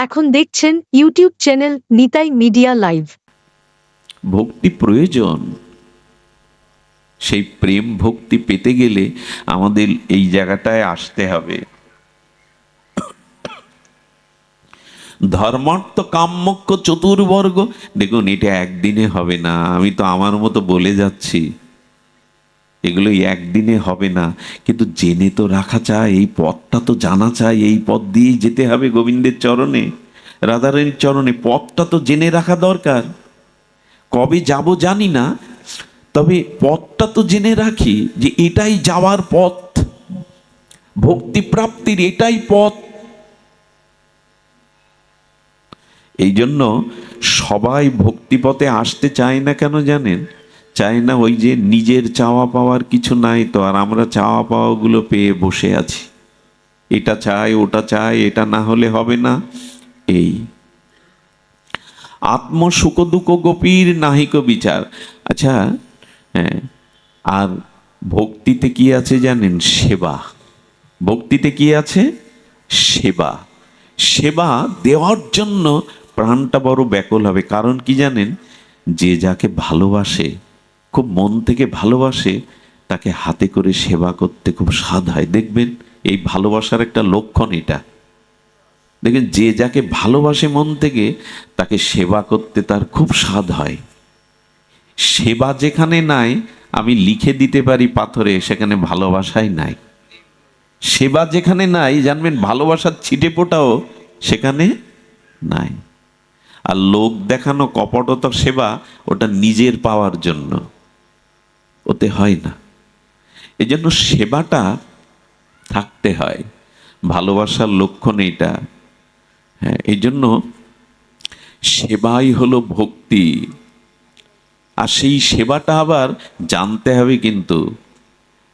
এখন দেখছেন YouTube channel Nitai media live. ভক্তি প্রয়োজন। সেই প্রেম ভক্তি পেতে গেলে আমাদের এই জায়গাটায় আসতে হবে। ধর্মার্থ কাম্যক্ষ চতুর্বর্গ, দেখুন এটা একদিনে হবে না। আমি তো আমার মতো বলে যাচ্ছি, এগুলো একদিনে হবে না, কিন্তু জেনে তো রাখা চাই, এই পথটা তো জানা চাই, এই পথ দিয়েই যেতে হবে গোবিন্দের চরণে, রাধারানীর চরণে। পথটা তো জেনে রাখা দরকার। কবে যাব জানি না, তবে পথটা তো জেনে রাখি যে এটাই যাওয়ার পথ, ভক্তি প্রাপ্তির এটাই পথ। এই জন্য সবাই ভক্তিপথে আসতে চায় না কেন জানেন? চায় না ওই যে নিজের চাওয়া পাওয়ার কিছু নাই তো, আর আমরা চাওয়া পাওয়াগুলো পেয়ে বসে আছি। এটা চাই, ওটা চাই, এটা না হলে হবে না। এই আত্ম সুখ দুঃখ গোপীর নাহিক বিচার। আচ্ছা, হ্যাঁ, আর ভক্তিতে কি আছে জানেন? সেবা। ভক্তিতে কি আছে? সেবা। সেবা দেওয়ার জন্য প্রাণটা বড় ব্যাকুল হবে। কারণ কি জানেন? যে যাকে ভালোবাসে, খুব মন থেকে ভালোবাসে, তাকে হাতে করে সেবা করতে খুব স্বাদ হয়। দেখবেন এই ভালোবাসার একটা লক্ষণ এটা। দেখেন, যে যাকে ভালোবাসে মন থেকে, তাকে সেবা করতে তার খুব স্বাদ হয়। সেবা যেখানে নাই, আমি লিখে দিতে পারি পাথরে, সেখানে ভালোবাসাই নাই। সেবা যেখানে নাই, জানবেন ভালোবাসার ছিটে ফোটাও সেখানে নাই। আর লোক দেখানো কপটতা সেবা, ওটা নিজের পাওয়ার জন্য, ওতে হয় না। এই জন্য সেবাটা থাকতে হয়, ভালোবাসার লক্ষণ এটা। হ্যাঁ, এই জন্য সেবাই হলো ভক্তি। আর সেই সেবাটা আবার জানতে হবে। কিন্তু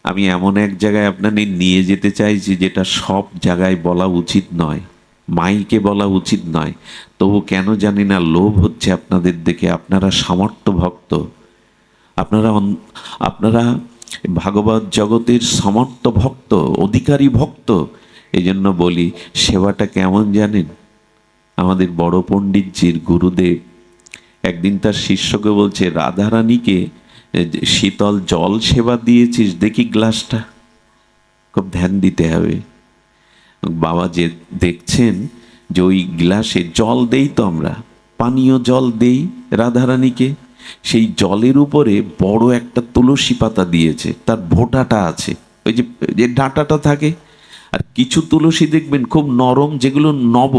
আমি এমন এক জায়গায় আপনাদের নিয়ে যেতে চাইছি যেটা সব জায়গায় বলা উচিত নয়, মাইকে বলা উচিত নয়। তবু কেন জানি না লোভ হচ্ছে আপনাদের দেখে। আপনারা সামর্থ্য ভক্ত, আপনারা আপনারা ভাগবত জগতের সামর্থ্য ভক্ত, অধিকারী ভক্ত। এই জন্য বলি, সেবাটা কেমন জানেন? আমাদের বড় পণ্ডিতজির গুরুদেব একদিন তার শিষ্যকে বলছে, রাধারানীকে শীতল জল সেবা দিয়েছিস, দেখি গ্লাসটা। খুব ধ্যান দিতে হবে। বাবা যে দেখছেন যে ওই গ্লাসে জল দেই, তো আমরা পানীয় জল দেই রাধারানীকে, সেই জলের উপরে বড় একটা তুলসী পাতা দিয়েছে, তার ভোঁটাটা আছে, ওই যে যে ডাঁটাটা থাকে। আর কিছু তুলসী দেখবেন খুব নরম, যেগুলো নব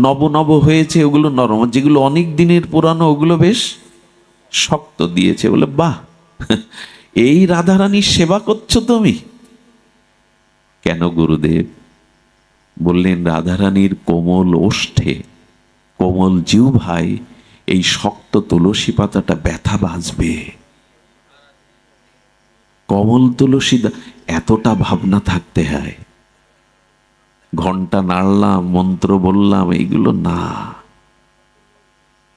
নব নব হয়েছে ওগুলো নরম, আর যেগুলো অনেক দিনের পুরানো ওগুলো বেশ শক্ত দিয়েছে। বলে বাহ, এই রাধারানীর সেবা করছো তুমি। কেন গুরুদেব? বললেন, রাধারানীর কোমল ওষ্ঠে, কোমল জিহ্বায় এই শক্ত তুলসী পাতাটা ব্যথা বাজবে। কমল তুলসী, এতটা ভাবনা থাকতে হয়। ঘন্টা নাড়লাম, মন্ত্র বললাম, এইগুলো না।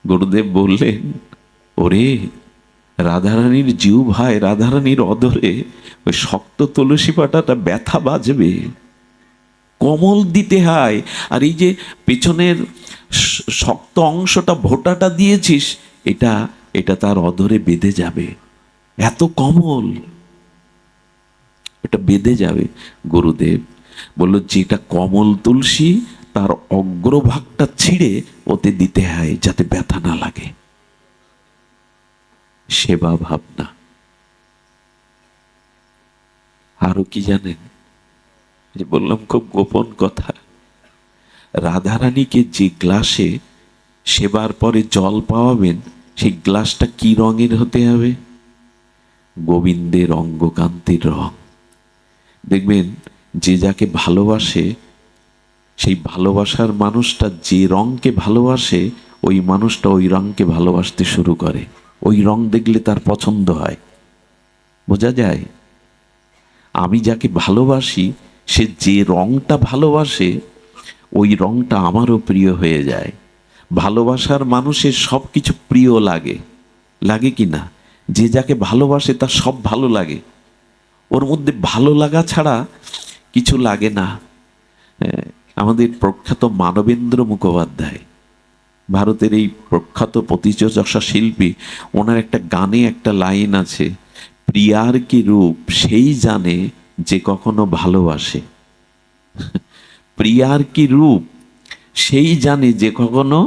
গুরুদেব বললেন, ওরে রাধারানীর জিহ্বায়, রাধারানীর অদরে ওই শক্ত তুলসী পাতাটা ব্যথা বাজবে, কোমল দিতে হয়। আর এই যে পেছনের শক্ত অংশটা, ভোটাটা দিয়েছিস, এটা এটা তার অদরে বেঁধে যাবে। এত কোমল, এটা বেঁধে যাবে। গুরুদেব বলল, যেটা কমল তুলসী, তার অগ্রভাগটা ছিঁড়ে ওতে দিতে হয় যাতে ব্যথা না লাগে। সেবা ভাবনা। আরো কি জানেন? যে বললাম, খুব গোপন কথা। রাধারানীকে যে গ্লাসে সেবার পরে জল পাওয়াবেন, সেই গ্লাসটা কি রঙের হতে হবে? গোবিন্দের অঙ্গকান্তির রং। দেখবেন, যে যাকে ভালোবাসে, সেই ভালোবাসার মানুষটা যে রঙকে ভালোবাসে, ওই মানুষটা ওই রঙকে ভালোবাসতে শুরু করে। ওই রং দেখলে তার পছন্দ হয়। বোঝা যায়? আমি যাকে ভালোবাসি, সে যে রংটা ভালোবাসে, ওই রংটা আমারও প্রিয় হয়ে যায়। ভালোবাসার মানুষের সব কিছু প্রিয় লাগে, লাগে কি না? যে যাকে ভালোবাসে তার সব ভালো লাগে, ওর মধ্যে ভালো লাগা ছাড়া কিছু লাগে না। আমাদের প্রখ্যাত মানবেন্দ্র মুখোপাধ্যায়, ভারতের এই প্রখ্যাত প্রতিযোজসা শিল্পী, ওনার একটা গানে একটা লাইন আছে, প্রিয়ার কি রূপ সেই জানে যে কখনো ভালোবাসে। প্রিয়ার কি রূপ সেই জানে যে কখনো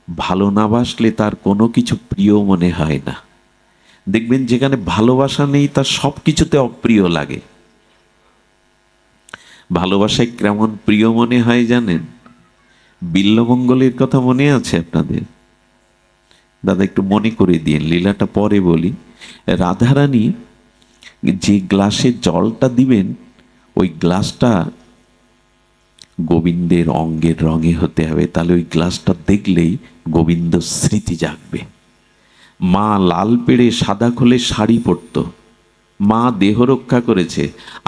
ভালো না বাসলে তার কোনো কিছু প্রিয় মনে হয় না। দেখবেন যেখানে ভালোবাসা নেই তার সব কিছুতে অপ্রিয় লাগে। ভালোবাসায় কেমন প্রিয় মনে হয় জানেন? বিল্বমঙ্গলের কথা মনে আছে আপনাদের? দাদা একটু মনে করে দিন, লীলাটা পরে বলি। রাধারানী যে গ্লাসে জলটা দিবেন, ওই গ্লাসটা গোবিন্দের অঙ্গের রঙে হতে হবে, তাহলে ওই গ্লাসটা দেখলেই গোবিন্দ স্মৃতি জাগবে। মা লাল পেড়ে সাদা খোলে শাড়ি পরতো, মা দেহ রক্ষা করেছে,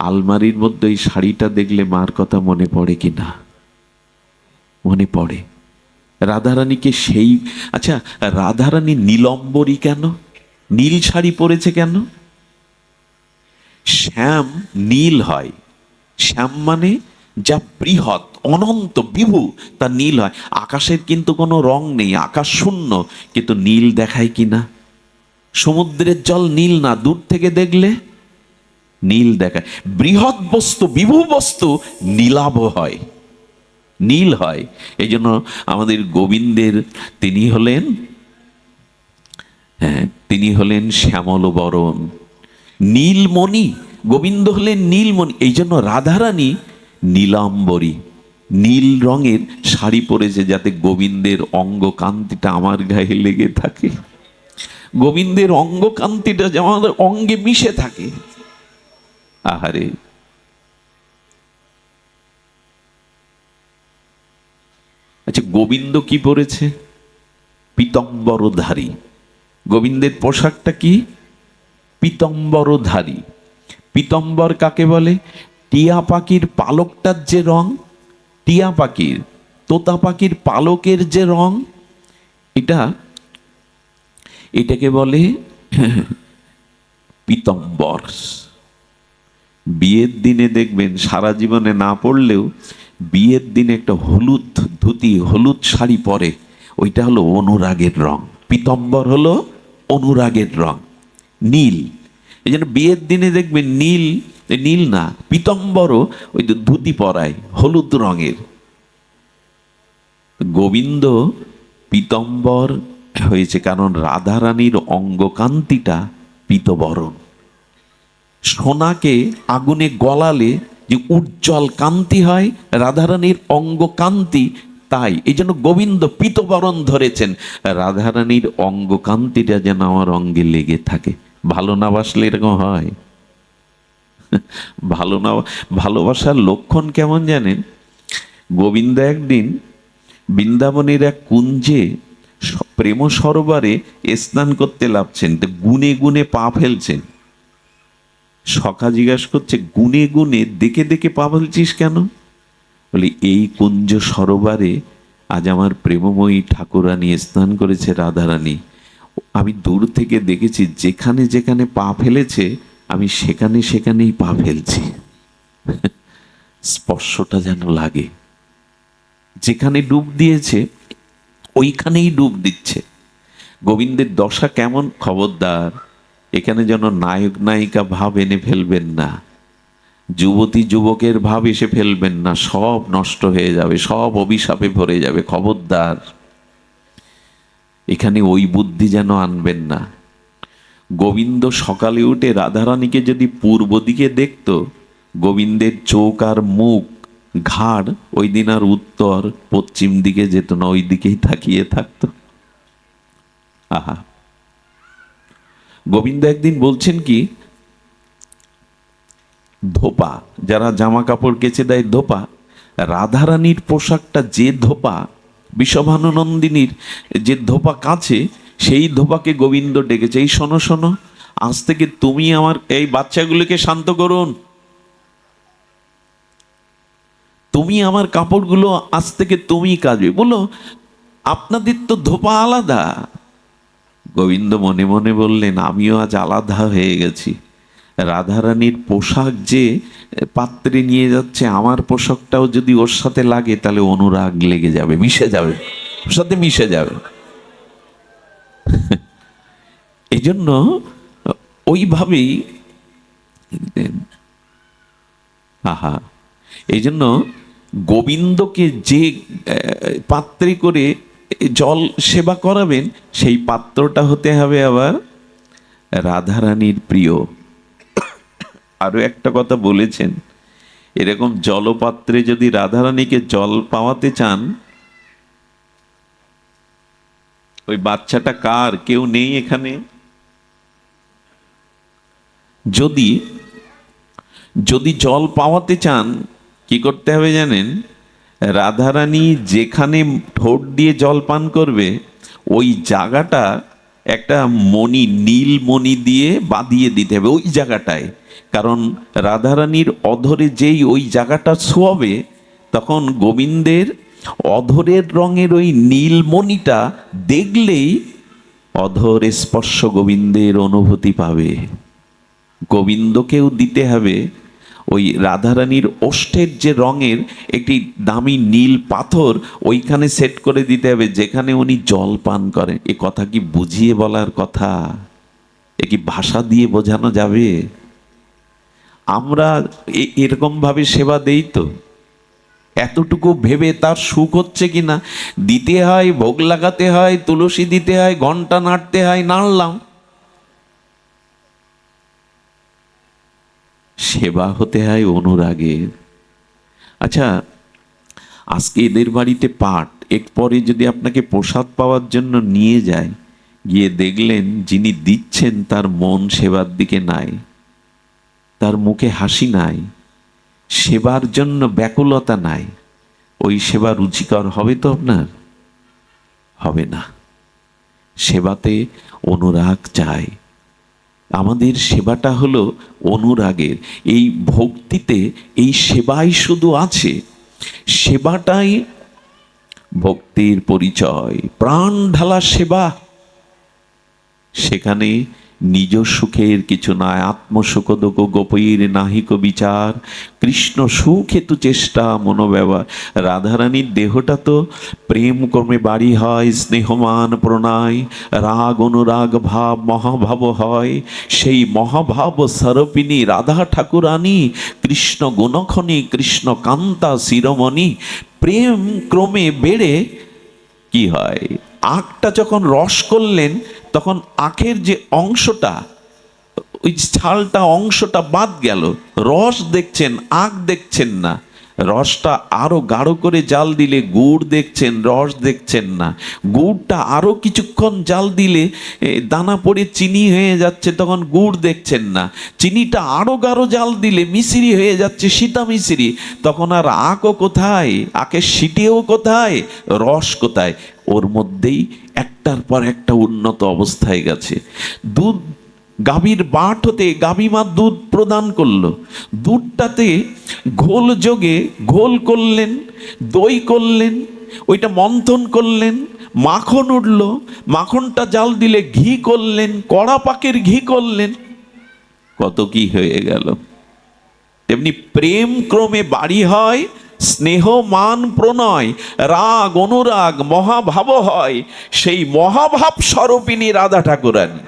আলমারির মধ্যে ওই শাড়িটা দেখলে মার কথা মনে পড়ে কি না? মনে পড়ে। রাধারানীকে সেই, আচ্ছা রাধারানী নীলম্বরী কেন? নীল শাড়ি পরেছে কেন? শ্যাম নীল হয়, শ্যাম মানে যা বৃহৎ অনন্ত বিভু, তা নীল হয়। আকাশের কিন্তু কোনো রং নেই, আকাশ শূন্য, কিন্তু নীল দেখায় কিনা? সমুদ্রের জল নীল না, দূর থেকে দেখলে নীল দেখায়। বৃহৎ বস্তু বিভু বস্তু নীলাভ হয়, নীল হয়। এই জন্য আমাদের গোবিন্দের তিনি হলেন, হ্যাঁ তিনি হলেন শ্যামল বরণ, নীলমণি। গোবিন্দ হলেন নীলমণি। এই জন্য রাধারানী নীলাম্বরী, নীল রঙের শাড়ি পরেছে যাতে গোবিন্দের অঙ্গ কান্তিটা আমার গায়ে লেগে থাকে, গোবিন্দের অঙ্গ কান্তিটা যেন আমাদের অঙ্গে মিশে থাকে। আহারে, আচ্ছা গোবিন্দ কি পরেছে? পীতম্বরধারী। গোবিন্দের পোশাকটা কি? পীতম্বরধারী। পীতম্বর কাকে বলে? টিয়া পাখির পালকটার যে রং, টিয়া পাখির, তোতা পাখির পালকের যে রং, এটাকে বলে পীতম্বর। বিয়ের দিনে দেখবেন, সারা জীবনে না পড়লেও বিয়ের দিনে একটা হলুদ ধুতি হলুদ শাড়ি পরে, ওইটা হলো অনুরাগের রং। পীতম্বর হলো অনুরাগের রং, নীল। এই জন্য বিয়ের দিনে দেখবেন নীল, নীল না পীতম্বরও ওই ধুতি পরায় হলুদ রঙের। গোবিন্দ পীতম্বর হয়েছে কারণ রাধারানীর অঙ্গকান্তিটা পীতবরণ। সোনাকে আগুনে গলালে যে উজ্জ্বল কান্তি হয়, রাধারানীর অঙ্গকান্তি তাই। এই জন্য গোবিন্দ পীতবরণ ধরেছেন, রাধারানীর অঙ্গকান্তিটা যেন আমার অঙ্গে লেগে থাকে। ভালো না বাসলে এরকম হয়? ভালো না, ভালোবাসার লক্ষণ কেমন জানেন? গোবিন্দ একদিন বৃন্দাবনের এক কুঞ্জে প্রেম সরোবরে স্নান করতে লাভছেন, গুনে গুনে পা ফেলছেন। সখা জিজ্ঞাসা করছে, গুনে গুনে দেখে দেখে পা ফেলছিস কেন? বলি এই কুঞ্জ সরোবরে আজ আমার প্রেমময়ী ঠাকুরানী স্নান করেছে, রাধারানী। আমি দূর থেকে দেখেছি, যেখানে যেখানে পা ফেলেছে আমি সেখানে সেখানেই পা ফেলছি। স্পর্শটা যেন লাগে, যেখানে ডুব দিয়েছে ওইখানেই ডুব দিচ্ছে। গোবিন্দের দশা কেমন? খবরদার, এখানে যেন নায়ক নায়িকা ভাব এনে ফেলবেন না, যুবতী যুবকের ভাব এসে ফেলবেন না, সব নষ্ট হয়ে যাবে, সব অভিশাপে ভরে যাবে। খবরদার, এখানে ওই বুদ্ধি যেন আনবেন না। গোবিন্দ সকালে উঠে রাধারানীকে যদি পূর্ব দিকে দেখত, গোবিন্দের চোখ আর মুখ ঘাড় ওই দিন আর উত্তর পশ্চিম দিকে যেত না, ওই দিকেই তাকিয়ে থাকত। আহা, গোবিন্দ একদিন বলছেন কি, ধোপা, যারা জামা কাপড় কেচে দেয় ধোপা, রাধারানীর পোশাকটা যে ধোপা, বিষভানুনন্দিনীর যে ধোপা কাছে, সেই ধোপাকে গোবিন্দ ডেকেছে, এই শোনো শোনো, আজ থেকে তুমি আমার এই বাচ্চাগুলোকে শান্ত করুন, তুমি আমার কাপড়গুলো আজ থেকে তুমি কাচবে। বলো আপনাদের তো ধোপা আলাদা। গোবিন্দ মনে মনে বললেন, আমিও আজ আলাদা হয়ে গেছি। রাধারানীর পোশাক যে পাত্রে নিয়ে যাচ্ছে, আমার পোশাকটাও যদি ওর সাথে লাগে তাহলে অনুরাগ লেগে যাবে, মিশে যাবে, ওর সাথে মিশে যাবে। এই জন্য ওইভাবেই, আহা, এই জন্য গোবিন্দকে যে পাত্রে করে জল সেবা করাবেন, সেই পাত্রটা হতে হবে আবার রাধারানীর প্রিয়। আরো একটা কথা বলেছেন, এরকম জলপাত্রে যদি রাধারানীকে জল পাওয়াতে চান, ওই বাচ্চাটা কার? কেউ নেই এখানে? যদি যদি জল পাওয়াতে চান, কি করতে হবে জানেন? রাধারানী যেখানে ঠোঁট দিয়ে জল পান করবে, ওই জায়গাটা একটা মণি, নীল মণি দিয়ে বাঁধিয়ে দিতে হবে ওই জায়গাটায়। কারণ রাধারানীর অধরে যেই ওই জায়গাটা ছোঁয়াবে, তখন গোবিন্দের অধরের রঙের ওই নীলমণিটা দেখলেই অধর স্পর্শ গোবিন্দের অনুভূতি পাবে। গোবিন্দকেও দিতে হবে ওই রাধারানীর ওষ্ঠের যে রঙের একটি দামি নীল পাথর, ওইখানে সেট করে দিতে হবে যেখানে উনি জল পান করেন। এ কথা কি বুঝিয়ে বলার কথা? এ কি ভাষা দিয়ে বোঝানো যাবে? আমরা এরকম ভাবে সেবা দেই তো, এতটুকু ভেবে তার সুখ হচ্ছে কিনা দিতে হয়, ভোগ লাগাতে হয়, তুলসী দিতে হয়, ঘন্টা নাড়তে হয়, নাড়লাম। সেবা হতে হয় অনুরাগের। আচ্ছা, আজকে এদের বাড়িতে পাঠ, এরপরে যদি আপনাকে প্রসাদ পাওয়ার জন্য নিয়ে যায়, গিয়ে দেখলেন যিনি দিচ্ছেন তার মন সেবার দিকে নাই, তার মুখে হাসি নাই, সেবার জন্য ব্যাকুলতা নাই, ওই সেবা রুচিকর হবে তো আপনার? হবে না। সেবাতে অনুরাগ চাই। আমাদের সেবাটা হলো অনুরাগের। এই ভক্তিতে এই সেবাই শুধু আছে, সেবাটাই ভক্তির পরিচয়। প্রাণ ঢালা সেবা, সেখানে নিজ সুখের কিছু নয়। আত্মসুখদোক গোপীর নাহিক বিচার, কৃষ্ণ সুখ হেতু চেষ্টা মনোব্যবহার। রাধারানীর দেহটা তো প্রেম কর্মে বাড়ি হয়, স্নেহমান প্রণয়, রাগ অনুরাগ ভাব মহাভাব হয়। সেই মহাভাব স্বরূপিণী রাধা ঠাকুরানী, কৃষ্ণ গুণখনি কৃষ্ণ কান্তা শিরোমণি। প্রেম ক্রমে বেড়ে কি হয়, আখটা যখন রস করলেন, তখন আখের যে অংশটা, ওই ছালটা অংশটা বাদ গেল, রস দেখছেন, আখ দেখছেন না। রসটা আরো গাঢ় করে জাল দিলে গুড় দেখছেন, রস দেখছেন না। গুড়টা আরো কিছুক্ষণ জাল দিলে দানা পড়ে চিনি হয়ে যাচ্ছে, তখন গুড় দেখছেন না। চিনিটা আরো গাঢ় জাল দিলে মিশ্রি হয়ে যাচ্ছে, সীতা মিশ্রি, তখন আর আখও কোথায়, আখের সিটিও কোথায়, রস কোথায়? ওর মধ্যেই একটার পর একটা উন্নত অবস্থায় গেছে। দুধ গাভীর বাট হতে গাভী মা দুধ প্রদান করলো, দুধটাতে ঘোল যোগে ঘোল করলেন, দই করলেন, ওইটা মন্থন করলেন, মাখন উঠল, মাখনটা জাল দিলে ঘি করলেন, কড়া পাকের ঘি করলেন, কত কি হয়ে গেল। তেমনি প্রেম ক্রমে বাড়ি হয়, স্নেহ মান প্রণয়, রাগ অনুরাগ মহাভাব হয়। সেই মহাভাব স্বরূপিণী রাধা ঠাকুরানী,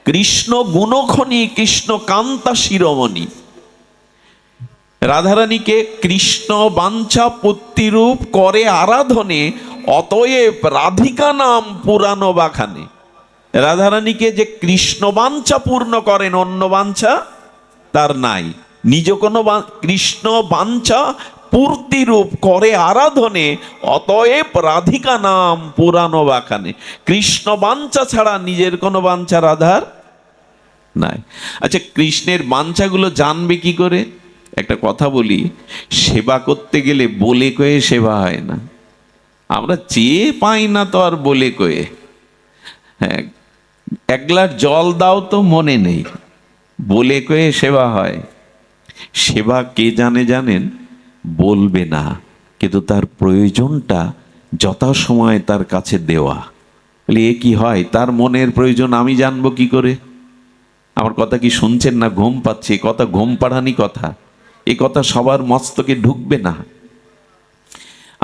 কৃষ্ণ গুণখনি কৃষ্ণ কান্তা শিরোমণি। রাধারানীকে কৃষ্ণ বাঞ্ছা পুত্তিরূপ করে আরাধনে, অতএব রাধিকা নাম পুরানো বাখানে। রাধারানীকে যে কৃষ্ণ বাঞ্ছা পূর্ণ করেন, অন্য বাঞ্ছা তার নাই। নিজ কোনো কৃষ্ণ বাঞ্ছা পূর্তিরূপ করে আরাধনে, অতএব রাধিকা নাম পুরানো বাখানে। কৃষ্ণ বাঞ্ছা ছাড়া নিজের কোনো বাঞ্ছা রাধার নাই। আচ্ছা, কৃষ্ণের বাঞ্ছাগুলো জানবে কি করে? একটা কথা বলি, সেবা করতে গেলে বলে কয়ে সেবা হয় না। আমরা চেয়ে পাই না তো আর বলে কয়ে। হ্যাঁ, এক গ্লাস জল দাও তো মনে নেই, বলে কয়ে সেবা হয়। সেবা কে জানে জানেন? বলবে না, কিন্তু তার প্রয়োজনটা যথাসময়ে তার কাছে দেওয়া। বলে এ কি হয়, তার মনের প্রয়োজন আমি জানবো কি করে? আমার কথা কি শুনছেন না? ঘুম পাচ্ছে, এ কথা ঘুম পাড়ানি কথা, এ কথা সবার মস্তকে ঢুকবে না।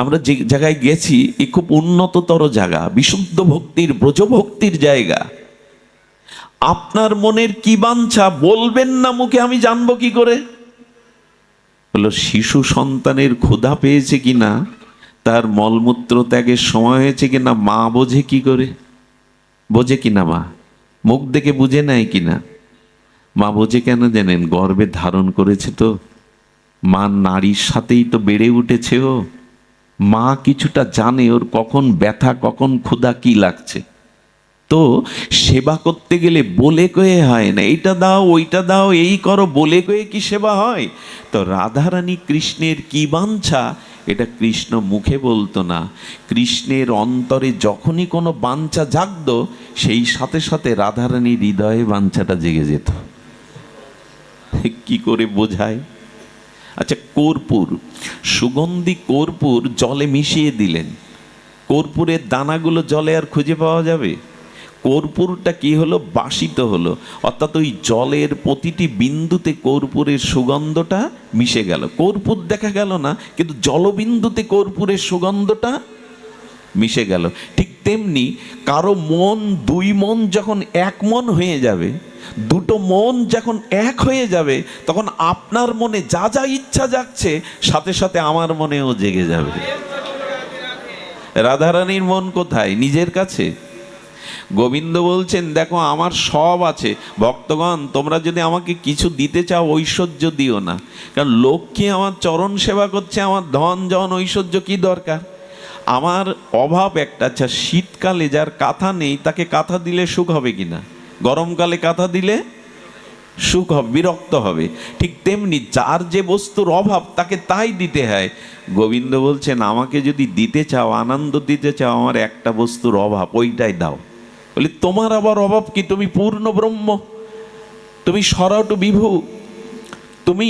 আমরা যে জায়গায় গেছি এ খুব উন্নততর জায়গা, বিশুদ্ধ ভক্তির, ব্রজভক্তির জায়গা। আপনার মনের কি বাঞ্ছা বলবেন না মুখে, আমি জানবো কি করে? হলো শিশু সন্তানের ক্ষুধা পেয়েছে কিনা, তার মলমূত্র ত্যাগের সময় হয়েছে কিনা মা বোঝে কি করে? বোঝে কিনা মা? মুখ দেখে বুঝে নেয় কিনা? মা বোঝে কেন জানেন? গর্ভে ধারণ করেছে তো, মা নারীর সাথেই তো বেড়ে উঠেছে ও। মা কিছুটা জানে ওর কখন ব্যথা, কখন ক্ষুধা কি লাগছে। তো সেবা করতে গেলে বলে কয়ে হয় না, এইটা দাও ওইটা দাও এই করো, বলে কয়ে কি সেবা হয়? তো রাধারানী কৃষ্ণের কি বাঞ্ছা এটা কৃষ্ণ মুখে বলতো না। কৃষ্ণের অন্তরে যখনই কোনো বাঞ্ছা জাগত, সেই সাথে সাথে রাধারানীর হৃদয়ে বাঞ্ছাটা জেগে যেত। কি করে বোঝায়? আচ্ছা, কর্পূর, সুগন্ধি কর্পূর জলে মিশিয়ে দিলেন, কর্পূরের দানাগুলো জলে আর খুঁজে পাওয়া যাবে? কর্পূরটা কি হলো? বাসিত হলো, অর্থাৎ ওই জলের প্রতিটি বিন্দুতে কর্পূরের সুগন্ধটা মিশে গেল। কর্পূর দেখা গেল না, কিন্তু জলবিন্দুতে কর্পূরের সুগন্ধটা মিশে গেল। ঠিক তেমনি কারো মন, দুই মন যখন এক মন হয়ে যাবে, দুটো মন যখন এক হয়ে যাবে, তখন আপনার মনে যা যা ইচ্ছা জাগছে সাথে সাথে আমার মনেও জেগে যাবে। রাধারানীর মন কোথায়? নিজের কাছে। গোবিন্দ বলছেন, দেখো আমার সব আছে, ভক্তগণ তোমরা যদি আমাকে কিছু দিতে চাও ঐশ্বর্য দিও না, কারণ লক্ষ্মী আমার চরণ সেবা করছে, আমার ধন জন ঐশ্বর্য কি দরকার? আমার অভাব একটা। আচ্ছা, শীতকালে যার কাঁথা নেই তাকে কাঁথা দিলে সুখ হবে কিনা? গরমকালে কাঁথা দিলে সুখ হবে, বিরক্ত হবে। ঠিক তেমনি যার যে বস্তুর অভাব তাকে তাই দিতে হয়। গোবিন্দ বলছেন, আমাকে যদি দিতে চাও, আনন্দ দিতে চাও, আমার একটা বস্তুর অভাব, ওইটাই দাও। বলি, তোমার আবার অভাব কি? তুমি পূর্ণ ব্রহ্ম, তুমি সরাট বিভু, তুমি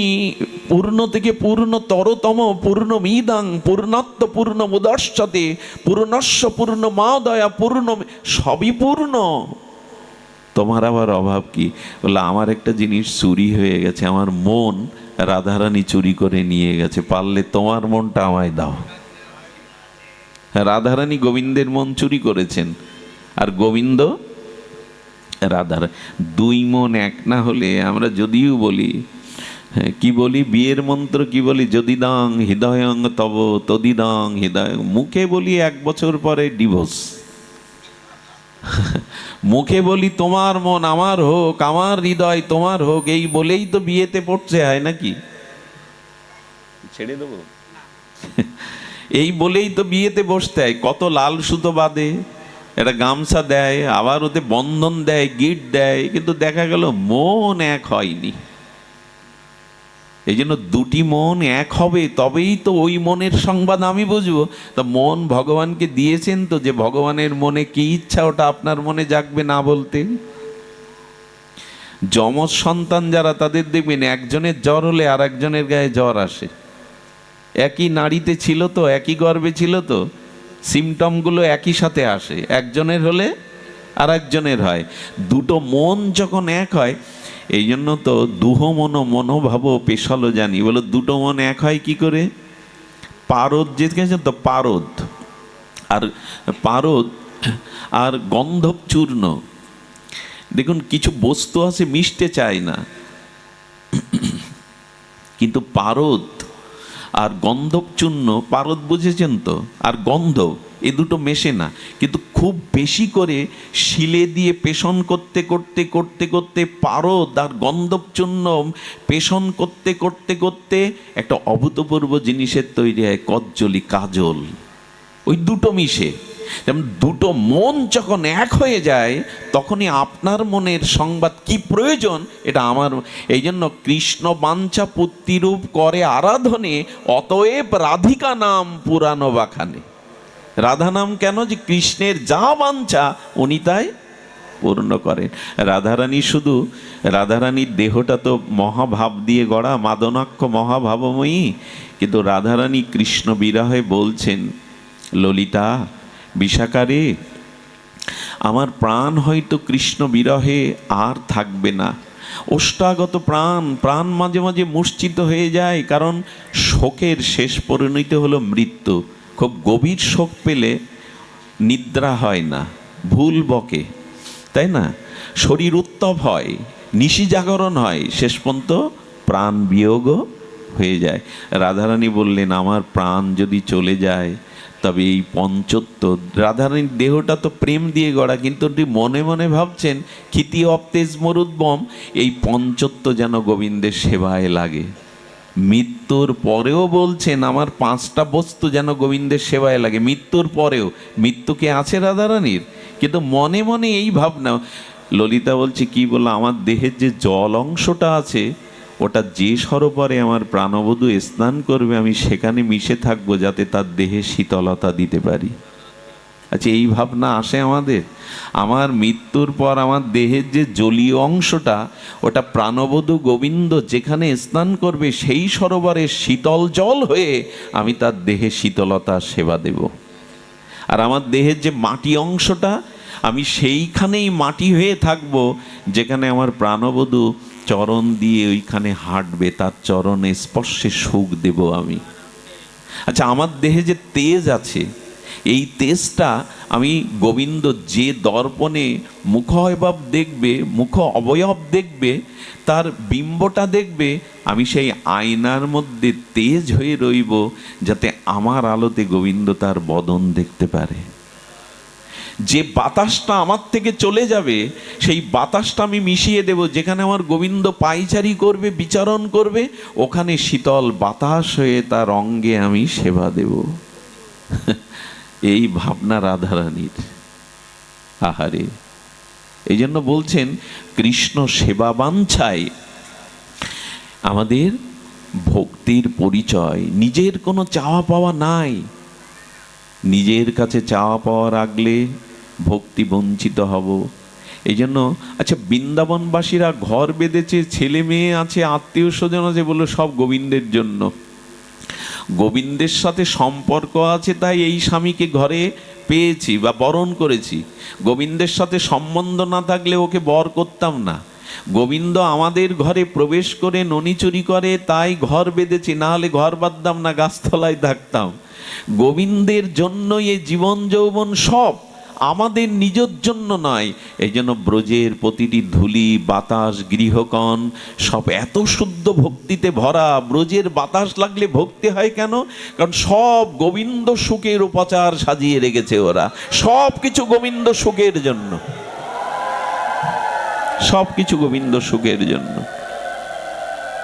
পূর্ণ থেকে পূর্ণতরতম, পূর্ণমিদাং পূর্ণত্ব পূর্ণ মুদর্শতে পূর্ণস্য পূর্ণ মাদয়া পূর্ণ, সবই পূর্ণ, তোমার আবার অভাব কি? বললো, আমার একটা জিনিস চুরি হয়ে গেছে, আমার মন রাধারানী চুরি করে নিয়ে গেছে, পারলে তোমার মনটা আমায় দাও। রাধারানী গোবিন্দের মন চুরি করেছেন, আর গোবিন্দ রাধার। দুই মন এক না হলে আমরা যদিও বলি, কি বলি বিয়ের মন্ত্র, কি বলি, যদি দং হৃদয়ং তব তদিদং হৃদয়, মুখে বলি 1 বছর পরে ডিভোর্স। মুখে বলি তোমার মন আমার হোক, আমার হৃদয় তোমার হোক, এই বলেই তো বিয়েতে পড়ছে, হয় নাকি? ছেড়ে দেবো? এই বলেই তো বিয়েতে বসতে হয়। কত লাল সুতো বাঁধে, একটা গামছা দেয়, আবার ওতে বন্ধন দেয়, গিট দেয়, কিন্তু দেখা গেল মন এক হয়নি। এই জন্য দুটি মন এক হবে, তবেই তো ওই মনের সংবাদ আমি বুঝবো। তা মন ভগবানকে দিয়েছেন তো, যে ভগবানের মনে কি ইচ্ছা ওটা আপনার মনে জাগবে না বলতে। যমজ সন্তান যারা, তাদের দেখবেন একজনের জ্বর হলে আর একজনের গায়ে জ্বর আসে। একই নাড়িতে ছিল তো, একই গর্ভে ছিল তো, সিমটমগুলো একই সাথে আসে, একজনের হলে আর একজনের হয়। দুটো মন যখন এক হয়, এই জন্য তো দুহ মন মনোভাব পেশালো জানি, বলো দুটো মন এক হয় কি করে? পারদ যেতেছেন তো, পারদ আর পারদ আর গন্ধব চূর্ণ। দেখুন, কিছু বস্তু আছে মিশতে চায় না, কিন্তু পারদ আর গন্ধব চূর্ণ, পারদ বুঝেছেন তো, আর গন্ধ, এ দুটো মেশে না, কিন্তু খুব বেশি করে শিলে দিয়ে পেষণ করতে করতে করতে করতে পারদ আর গন্ধব চূর্ণ পেষণ করতে করতে করতে একটা অভূতপূর্ব জিনিসের তৈরি হয়, কজ্জলি, কাজল। ওই দুটো মিশে, যেমন দুটো মন যখন এক হয়ে যায়, তখনই আপনার মনের সংবাদ কি প্রয়োজন এটা আমার। এই জন্য কৃষ্ণ বাঞ্ছা পুত্তিরূপ করে আরাধনে, অতএব রাধিকা নাম পুরানো বাখানে। রাধা নাম কেন? যে কৃষ্ণের যা বাঞ্ছা উনি তাই পূর্ণ করেন। রাধারানী শুধু, রাধারানীর দেহটা তো মহাভাব দিয়ে গড়া, মাদনাক্ষ মহাভাবময়ী, কিন্তু রাধারানী কৃষ্ণ বিরহে বলছেন, ললিতা বিশাখারে, আমার প্রাণ হয়তো কৃষ্ণ বিরহে আর থাকবে না, ওষ্ঠাগত প্রাণ, প্রাণ মাঝে মাঝে মূর্ছিত হয়ে যায়, কারণ শোকের শেষ পরিণতি হলো মৃত্যু। খুব গভীর শোক পেলে নিদ্রা হয় না, ভুল বকে, তাই না? শরীর উত্তপ হয়, নিশি জাগরণ হয়, শেষ পর্যন্ত প্রাণ বিয়োগও হয়ে যায়। রাধারানী বললেন, আমার প্রাণ যদি চলে যায় তবে এই পঞ্চত্ব, রাধারানীর দেহটা তো প্রেম দিয়ে গড়া, কিন্তু মনে মনে ভাবছেন ক্ষিতি অপ্তেজ মরুদ্বম, এই পঞ্চত্ব যেন গোবিন্দের সেবায় লাগে। মৃত্যুর পরেও বলছেন আমার 5টা বস্তু যেন গোবিন্দের সেবায় লাগে। মৃত্যুর পরেও, মৃত্যু কে আছে রাধারানীর, কিন্তু মনে মনে এই ভাবনা। ললিতা বলছে কি বললো, আমার দেহের যে জল অংশটা আছে ওটা যে সরোবরে আমার প্রাণবধূ স্নান করবে আমি সেখানে মিশে থাকবো, যাতে তার দেহে শীতলতা দিতে পারি। আচ্ছা, এই ভাবনা আসে আমাদের? আমার মৃত্যুর পর আমার দেহের যে জলীয় অংশটা, ওটা প্রাণবধূ গোবিন্দ যেখানে স্নান করবে সেই সরোবরে শীতল জল হয়ে আমি তার দেহে শীতলতা সেবা দেব। আর আমার দেহের যে মাটি অংশটা, আমি সেইখানেই মাটি হয়ে থাকব যেখানে আমার প্রাণবধূ চরণ দিয়ে ওইখানে হাঁটবে, তার চরণে স্পর্শে সুখ দেব আমি। আচ্ছা, আমার দেহে যে তেজ আছে, এই তেজটা আমি গোবিন্দ যে দর্পণে মুখ অবয়ব দেখবে, মুখ অবয়ব দেখবে, তার বিম্বটা দেখবে, আমি সেই আয়নার মধ্যে তেজ হয়ে রইব, যাতে আমার আলোতে গোবিন্দ তার বদন দেখতে পারে। যে বাতাসটা আমার থেকে চলে যাবে সেই বাতাসটা আমি মিশিয়ে দেব, যেখানে আমার গোবিন্দ পায়চারি করবে, বিচারণ করবে, ওখানে শীতল বাতাস হয়ে তার অঙ্গে আমি সেবা দেব। এই ভাবনা রাধারানীর। আহারে, এই জন্য বলছেন কৃষ্ণ সেবা বাঞ্ছায় আমাদের ভক্তির পরিচয়। নিজের কোনো চাওয়া পাওয়া নাই, নিজের কাছে চাওয়া পাওয়া রাখলে ভক্তি বঞ্চিত হব। এই জন্য আচ্ছা, বৃন্দাবনবাসীরা ঘর বেঁধেছে, ছেলে মেয়ে আছে, আত্মীয় স্বজন আছে, বললো সব গোবিন্দের জন্য। গোবিন্দের সাথে সম্পর্ক আছে তাই এই স্বামীকে ঘরে পেয়েছি বা বরণ করেছি। গোবিন্দের সাথে সম্বন্ধ না থাকলে ওকে বর করতাম না। গোবিন্দ আমাদের ঘরে প্রবেশ করে ননি চুরি করে তাই ঘর বেঁধেছি, না হলে ঘর বাঁধতাম না, গাছতলায় থাকতাম। গোবিন্দের জন্যই এই জীবন যৌবন, সব আমাদের নিজের জন্য নয়। এই জন্য ব্রজের প্রতিটি ধূলি বাতাস গৃহকণ সব এত শুদ্ধ ভক্তিতে ভরা। ব্রজের বাতাস লাগলে ভক্তি হয় কেন? কারণ সব গোবিন্দ সুখের উপচার সাজিয়ে রেখেছে ওরা, সব কিছু গোবিন্দ সুখের জন্য, সব কিছু গোবিন্দ সুখের জন্য।